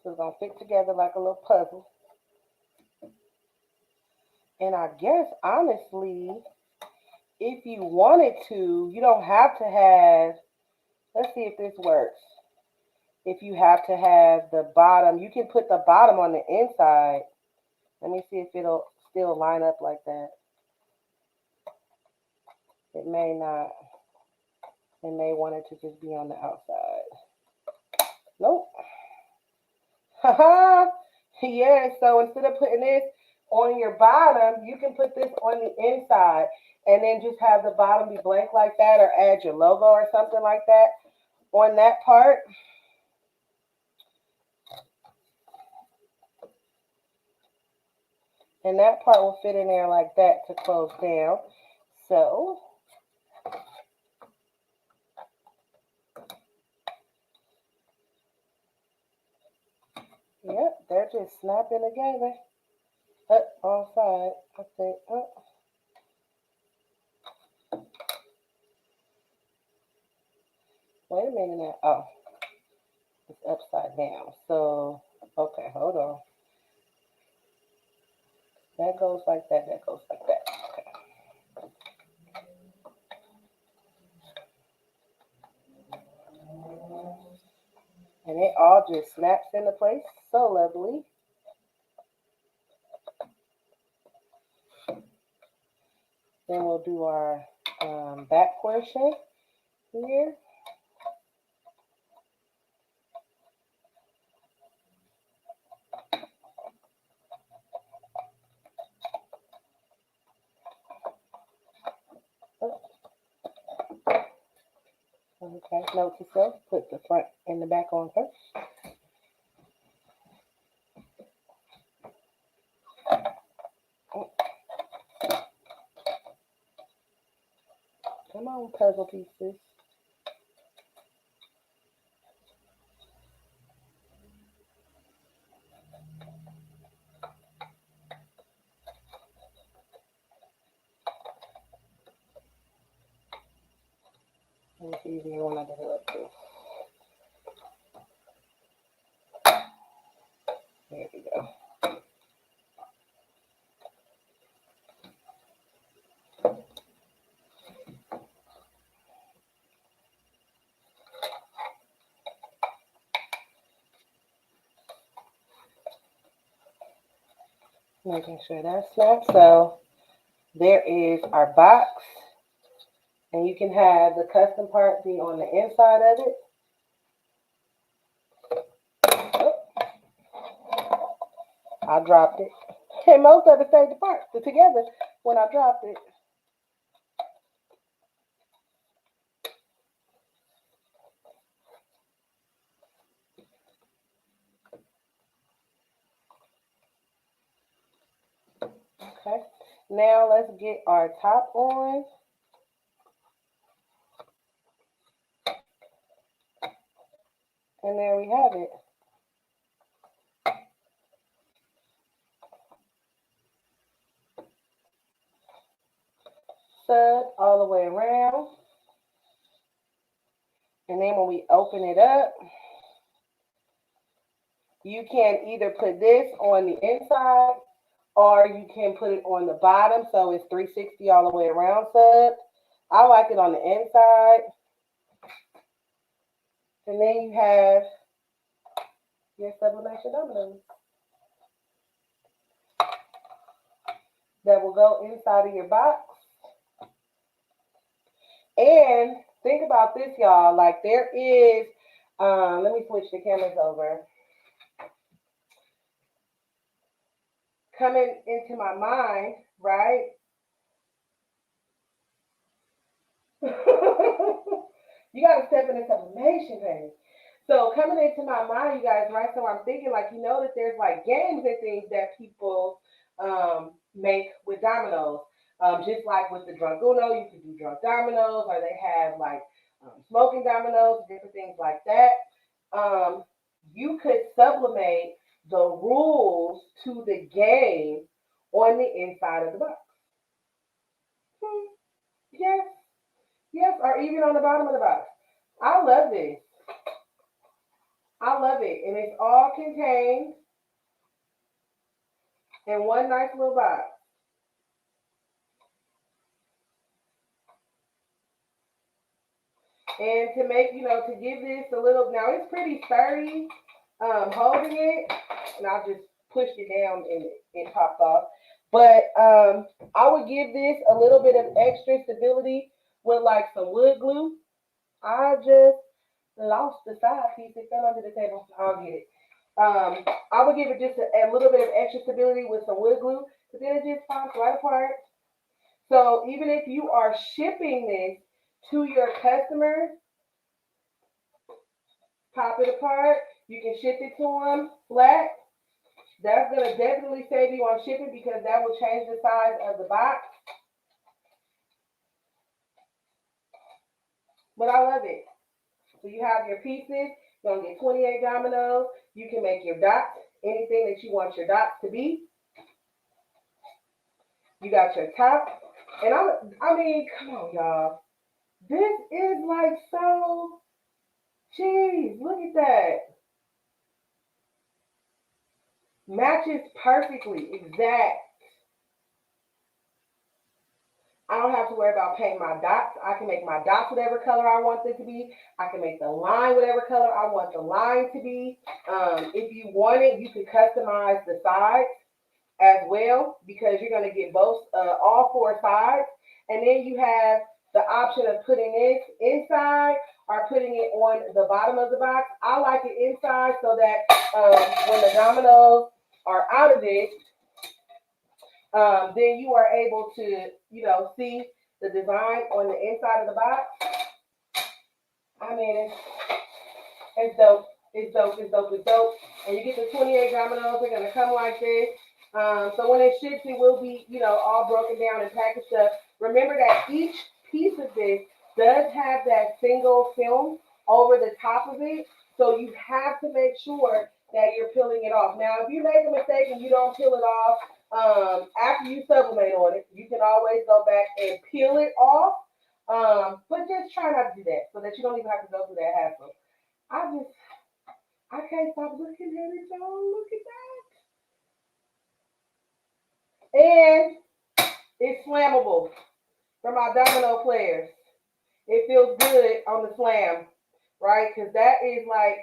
So it's gonna fit together like a little puzzle. And I guess honestly, if you wanted to, you don't have to have, let's see if this works. If you have to have the bottom, you can put the bottom on the inside. Let me see if it'll still line up like that. It may not. It may want it to just be on the outside. Nope. Haha. Yeah, so instead of putting this on your bottom, you can put this on the inside and then just have the bottom be blank like that, or add your logo or something like that on that part. And that part will fit in there like that to close down. So, yep, they're just snapping together. Up on side, I think. Wait a minute now. Oh, it's upside down. So, okay, hold on. That goes like that. That goes like that. Okay. And it all just snaps into place. So lovely. Then we'll do our back portion here. Okay, note to self, put the front and the back on first. Come on, puzzle pieces. It's easier when I do it like this. There we go. Making sure that's snapped. So there is our box. And you can have the custom part be on the inside of it. Oh, I dropped it. And most of it stayed apart, together when I dropped it. Okay, now let's get our top on. And there we have it. Stud all the way around. And then when we open it up, you can either put this on the inside or you can put it on the bottom. So it's 360 all the way around stud. I like it on the inside. And then you have your sublimation dominoes that will go inside of your box. And think about this, y'all. Like there is, let me switch the cameras over. Coming into my mind, right? You got to step into sublimation, honey. So coming into my mind, you guys, right? So I'm thinking, like, you know that there's like games and things that people make with dominoes. Just like with the drunk Uno, you can do drunk dominoes, or they have like smoking dominoes, different things like that. You could sublimate the rules to the game on the inside of the box. Yes, yes, or even on the bottom of the box. I love this. I love it. And it's all contained in one nice little box. And to make, to give this a little, now it's pretty sturdy, holding it, and I just pushed it down and it popped off. But I would give this a little bit of extra stability with like some wood glue. I just lost the side piece. It fell under the table. I'll get it. I would give it just a little bit of extra stability with some wood glue, but then it just pops right apart. So even if you are shipping this to your customer, pop it apart. You can ship it to them flat. That's going to definitely save you on shipping because that will change the size of the box. But I love it. So you have your pieces. You're going to get 28 dominoes. You can make your dots, anything that you want your dots to be. You got your top. And I mean, come on, y'all. This is like so, geez, look at that. Matches perfectly, exact. I don't have to worry about painting my dots. I can make my dots whatever color I want them to be. I can make the line whatever color I want the line to be. If you want it, you can customize the sides as well because you're going to get both, all four sides. And then you have the option of putting this inside or putting it on the bottom of the box. I like it inside so that when the dominoes are out of it, then you are able to, see the design on the inside of the box. I mean, it's dope. It's dope. It's dope. It's dope. And you get the 28 dominoes. They're going to come like this. So when it ships, it will be, all broken down and packaged up. Remember that each piece of this does have that single film over the top of it. So you have to make sure that you're peeling it off. Now, if you make a mistake and you don't peel it off, after you sublimate on it, you can always go back and peel it off. But just try not to do that so that you don't even have to go through that hassle. I can't stop looking at it, y'all. Look at that. And it's flammable for my domino players. It feels good on the slam, right? Because that is like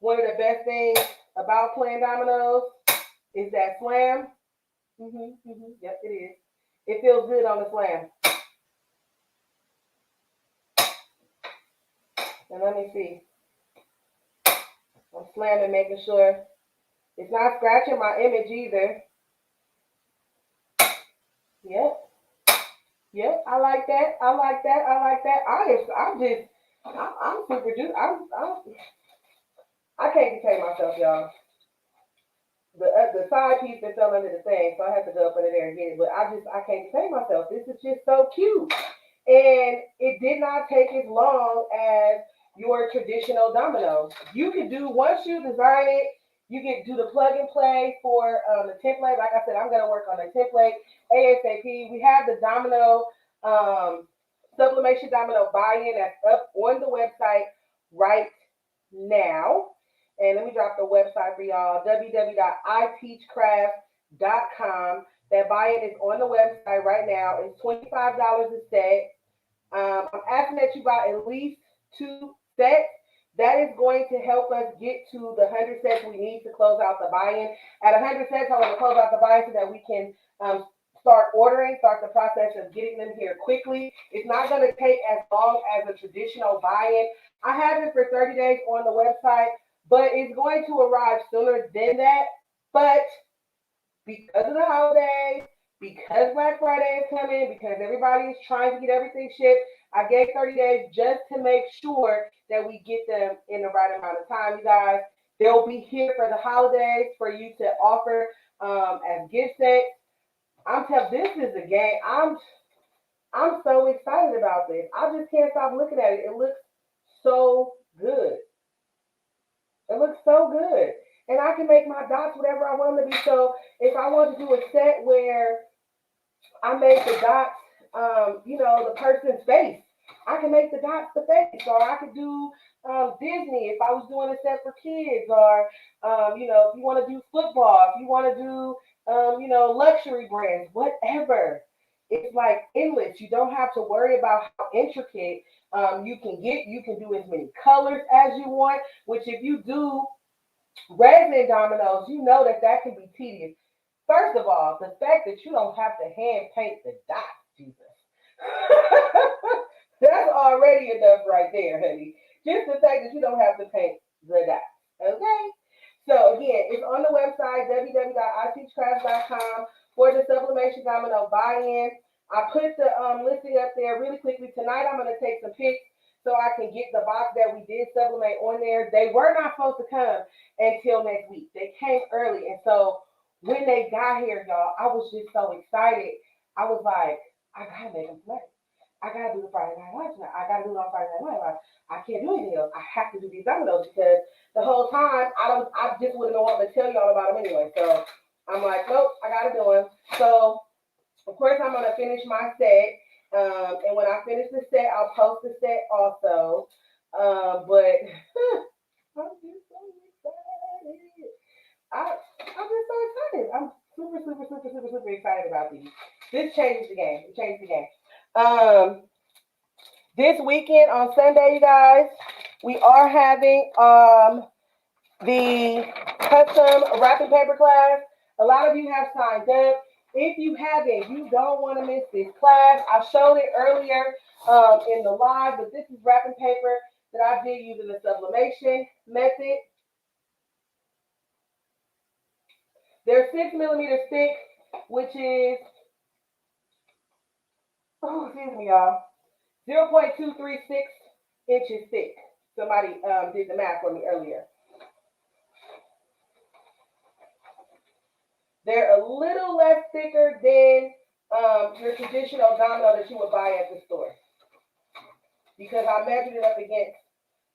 one of the best things about playing dominoes is that slam. Yep, it is. It feels good on the slam. And let me see. I'm slamming, making sure it's not scratching my image either. Yep, I like that. I'm super duper. I can't contain myself, y'all. The side piece that fell under the thing, so I had to go up under there and get it. But I can't contain myself. This is just so cute. And it did not take as long as your traditional domino. You could do, once you design it, you can do the plug and play for the template. Like I said, I'm going to work on the template ASAP. We have the domino, Sublimation Domino buy-in that's up on the website right now. And let me drop the website for y'all, www.iteachcraft.com. That buy-in is on the website right now. It's $25 a set. I'm asking that you buy at least 2 sets. That is going to help us get to the 100 sets we need to close out the buy-in. At 100 sets, I want to close out the buy-in so that we can start the process of getting them here quickly. It's not going to take as long as a traditional buy-in. I have it for 30 days on the website, but it's going to arrive sooner than that. But because of the holidays, because Black Friday is coming, because everybody is trying to get everything shipped, I gave 30 days just to make sure that we get them in the right amount of time, you guys. They'll be here for the holidays for you to offer as gift sets. I'm telling you, this is a game. I'm so excited about this. I just can't stop looking at it. It looks so good. It looks so good. And I can make my dots whatever I want them to be. So if I want to do a set where I make the dots, the person's face, I can make the dots the face. Or I could do Disney if I was doing a set for kids. Or, if you want to do football, if you want to do, luxury brands, whatever. It's like endless. You don't have to worry about how intricate you can get. You can do as many colors as you want, which if you do resin dominoes, you know that can be tedious. First of all, the fact that you don't have to hand paint the dots, Jesus. That's already enough right there, honey. Just the fact that you don't have to paint the dots. Okay? So again, it's on the website, www.iteachcraft.com for the Sublimation Domino buy-in. I put the listing up there really quickly. Tonight I'm going to take some pics so I can get the box that we did sublimate on there. They were not supposed to come until next week. They came early. And so When they got here, y'all, I was just so excited. I was like, I gotta make them play. I gotta do the Friday Night Lights now. I gotta do it on Friday Night Lights. I can't do anything else. I have to do these dominoes because the whole time I just wouldn't know what to tell y'all about them anyway. So I'm like, nope, I gotta do them. So of course I'm gonna finish my set. And when I finish the set, I'll post the set also. But I'm just so excited. I'm just so excited. I'm super, super, super, super, super excited about these. This changes the game. It changed the game. Um, this weekend on Sunday, you guys, we are having the custom wrapping paper class. A lot of you have signed up. If you haven't, you don't want to miss this class. I showed it earlier in the live, but this is wrapping paper that I did using the sublimation method. They're 6 millimeters thick, which is, oh, excuse me, y'all, 0.236 inches thick. Somebody did the math for me earlier. They're a little less thicker than your traditional domino that you would buy at the store. Because I measured it up against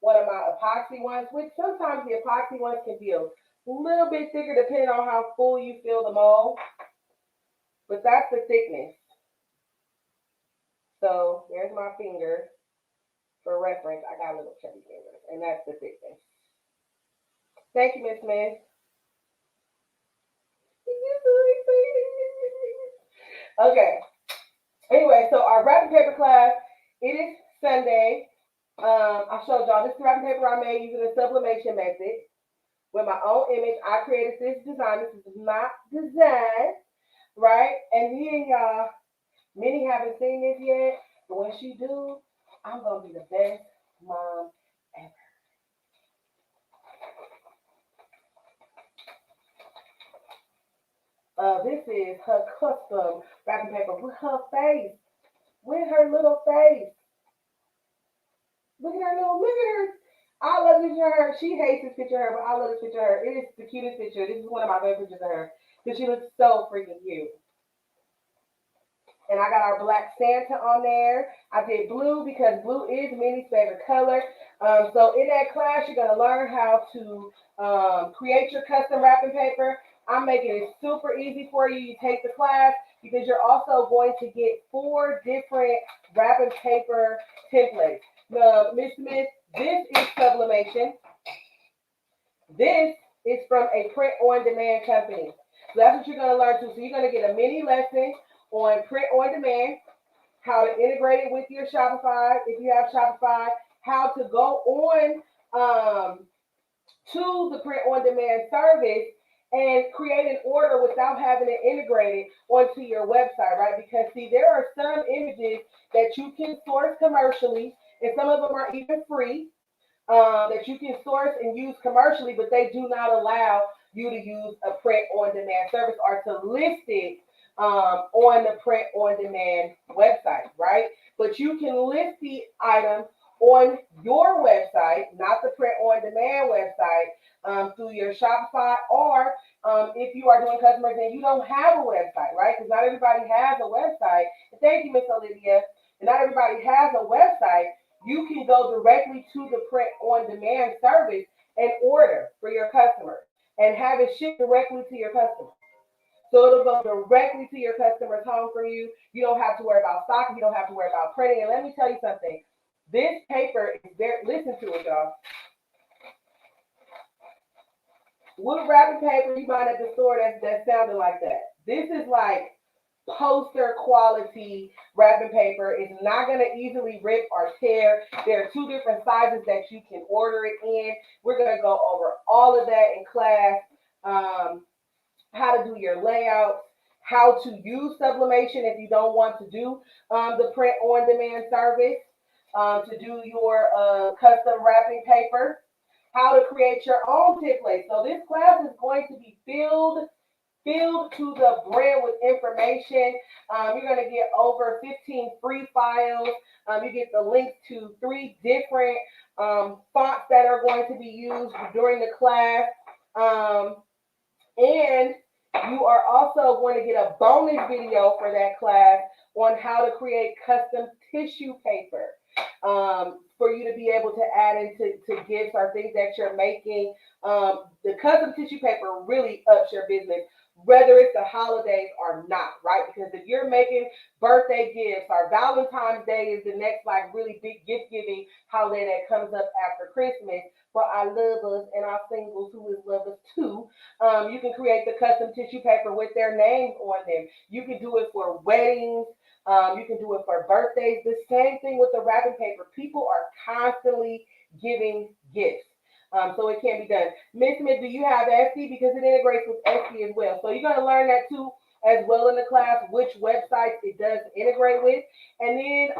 one of my epoxy ones, which sometimes the epoxy ones can be a little bit thicker depending on how full you fill the mold. But that's the thickness. So there's my finger. For reference, I got a little chubby fingers, and that's the thickness. Thank you, Miss Smith. Okay. Anyway, so our wrapping paper class, it is Sunday. I showed y'all this wrapping paper I made using the sublimation method. With my own image, I created this design. This is my design, right? And then, y'all, many haven't seen this yet, but when she do, I'm going to be the best mom ever. This is her custom wrapping paper with her face. With her little face. Look at her. I love this picture of her. She hates this picture of her, but I love this picture of her. It is the cutest picture. This is one of my favorite pictures of her because she looks so freaking cute. And I got our black Santa on there. I did blue because blue is Minnie's favorite color. So in that class, you're going to learn how to create your custom wrapping paper. I'm making it super easy for you. You take the class because you're also going to get 4 different wrapping paper templates. Miss Smith, this is sublimation. This is from a print-on-demand company. So that's what you're going to learn too. So you're going to get a mini lesson on print-on-demand, how to integrate it with your Shopify, if you have Shopify, how to go on to the print-on-demand service and create an order without having it integrated onto your website, right? Because, see, there are some images that you can source commercially, and some of them are even free, that you can source and use commercially, but they do not allow you to use a print-on-demand service or to list it on the print-on-demand website, right? But you can list the item on your website, not the print-on-demand website, through your Shopify, or if you are doing customers and you don't have a website, right? Because not everybody has a website. Thank you, Miss Olivia. And not everybody has a website. You can go directly to the print-on-demand service and order for your customers and have it shipped directly to your customer. So it'll go directly to your customer's home for you. You don't have to worry about stocking. You don't have to worry about printing. And let me tell you something. This paper is very, listen to it, y'all. Wood wrapping paper you find at the store that sounded like that. This is like poster quality wrapping paper. It's not going to easily rip or tear. There are 2 different sizes that you can order it in. We're going to go over all of that in class. How to do your layouts, how to use sublimation if you don't want to do the print-on-demand service, to do your custom wrapping paper, how to create your own template. So this class is going to be filled to the brim with information. You're going to get over 15 free files. You get the link to 3 different fonts that are going to be used during the class. And You are also going to get a bonus video for that class on how to create custom tissue paper for you to be able to add into gifts or things that you're making. The custom tissue paper really ups your business, whether it's the holidays or not, right? Because if you're making birthday gifts or Valentine's Day is the next like really big gift giving holiday that comes up after Christmas for our lovers and our singles who is lovers too. You can create the custom tissue paper with their names on them. You can do it for weddings. You can do it for birthdays. The same thing with the wrapping paper. People are constantly giving gifts. So it can be done. Miss Smith, do you have Etsy? Because it integrates with Etsy as well. So you're going to learn that too as well in the class, which websites it does integrate with. And then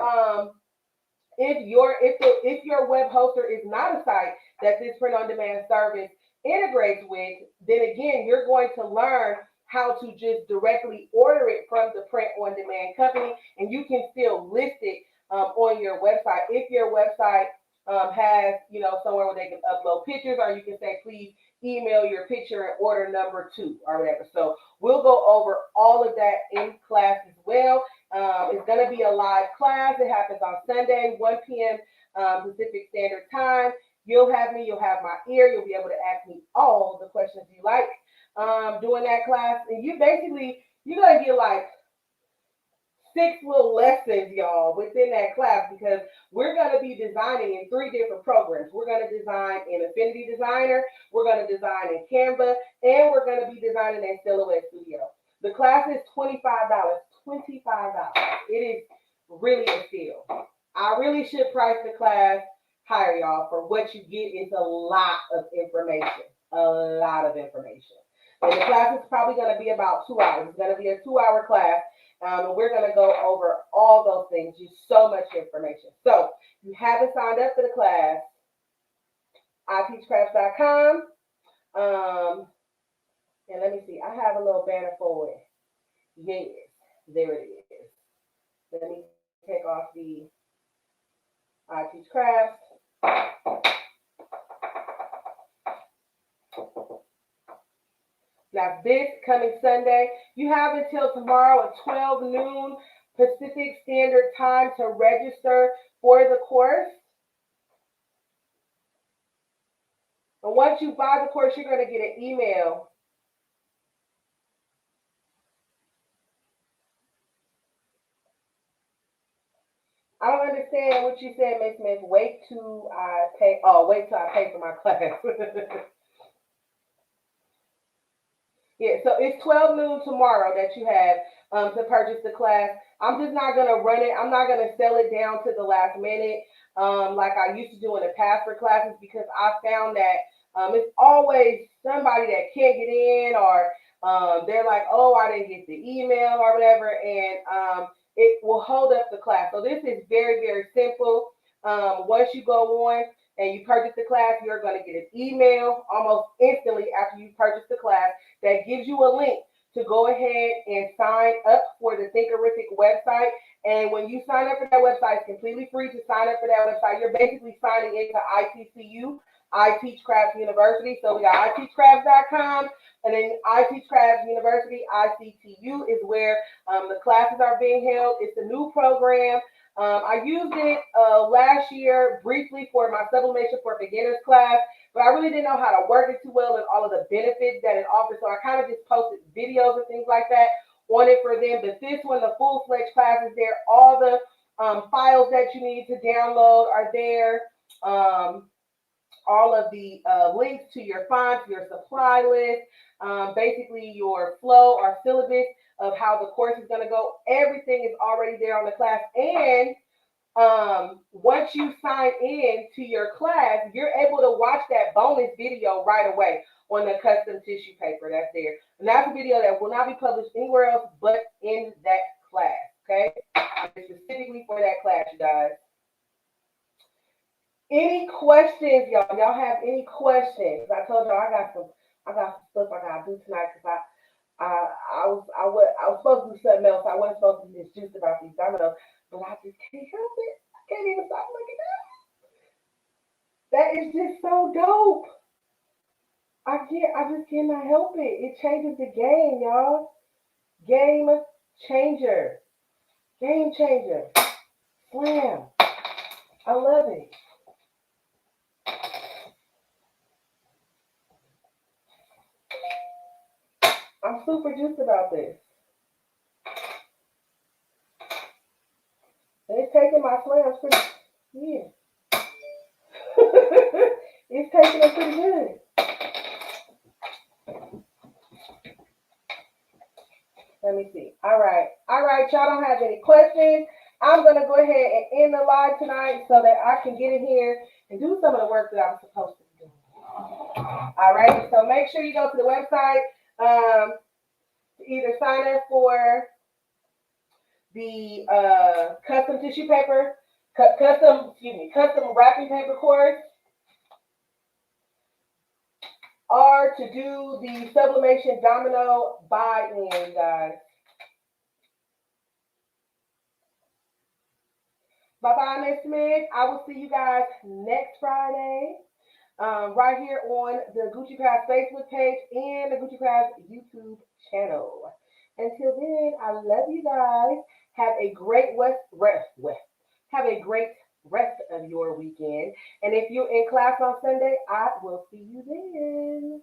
if your web hoster is not a site that this print on demand service integrates with, then again, you're going to learn how to just directly order it from the print on demand company, and you can still list it on your website. If your website has, somewhere where they can upload pictures, or you can say, please email your picture and order number 2 or whatever. So we'll go over all of that in class as well. It's going to be a live class. It happens on Sunday, 1 p.m. Pacific Standard Time. You'll have me, you'll have my ear, you'll be able to ask me all the questions you like during that class. And you're going to get like 6 little lessons, y'all, within that class, because we're going to be designing in 3 different programs. We're going to design in Affinity Designer, we're going to design in Canva, and we're going to be designing in Silhouette Studio. The class is $25. $25. It is really a steal. I really should price the class higher, y'all, for what you get is a lot of information. A lot of information. And the class is probably going to be about 2 hours. It's going to be a 2-hour class. And we're going to go over all those things. Just so much information. So if you haven't signed up for the class, iteachcrafts.com. And let me see. I have a little banner for it. Yes, there it is. Let me take off the I Teach Crafts. Now, this coming Sunday, you have until tomorrow at 12 noon Pacific Standard Time to register for the course. And once you buy the course, you're going to get an email. I don't understand what you said, Miss Smith. Wait till I pay. Oh, wait till I pay for my class. Yeah, so it's 12 noon tomorrow that you have to purchase the class. I'm just not going to run it. I'm not going to sell it down to the last minute like I used to do in the past for classes, because I found that it's always somebody that can't get in, or they're like, oh, I didn't get the email or whatever, and it will hold up the class. So this is very, very simple. Once you go on and you purchase the class, you're going to get an email almost instantly after you purchase the class that gives you a link to go ahead and sign up for the Thinkerific website. And when you sign up for that website, it's completely free to sign up for that website. You're basically signing into ITCU, I Teach Crafts University. So we got iteachcrafts.com, and then I Teach Crafts University, ICTU, is where the classes are being held. It's a new program. I used it last year briefly for my Sublimation for Beginners class, but I really didn't know how to work it too well and all of the benefits that it offers. So I kind of just posted videos and things like that on it for them. But this one, the full-fledged class is there. All the files that you need to download are there. All of the links to your fonts, your supply list, basically your flow or syllabus of how the course is going to go. Everything is already there on the class. And once you sign in to your class, you're able to watch that bonus video right away on the custom tissue paper that's there. And that's a video that will not be published anywhere else but in that class, okay? Specifically for that class, you guys. Any questions, y'all? Y'all have any questions? I told y'all I got some stuff I gotta do tonight, because I was supposed to do something else. I wasn't supposed to be this juiced about these dominoes, but I just can't help it. I can't even stop looking at it. That is just so dope. I just cannot help it. It changes the game, y'all. Game changer. Game changer. Slam. I love it. I'm super juiced about this. And it's taking my slams pretty, yeah. It's taking them pretty good. Let me see. All right. All right, y'all don't have any questions. I'm going to go ahead and end the live tonight so that I can get in here and do some of the work that I'm supposed to be doing. All right. So make sure you go to the website to either sign up for the custom tissue paper, custom wrapping paper course, or to do the Sublimation Domino buy-in, guys. Bye-bye, Miss Smith. I will see you guys next Friday, right here on the Gucci Crafts Facebook page and the Gucci Crafts YouTube channel. Until then, I love you guys. Have a great Have a great rest of your weekend. And if you're in class on Sunday, I will see you then.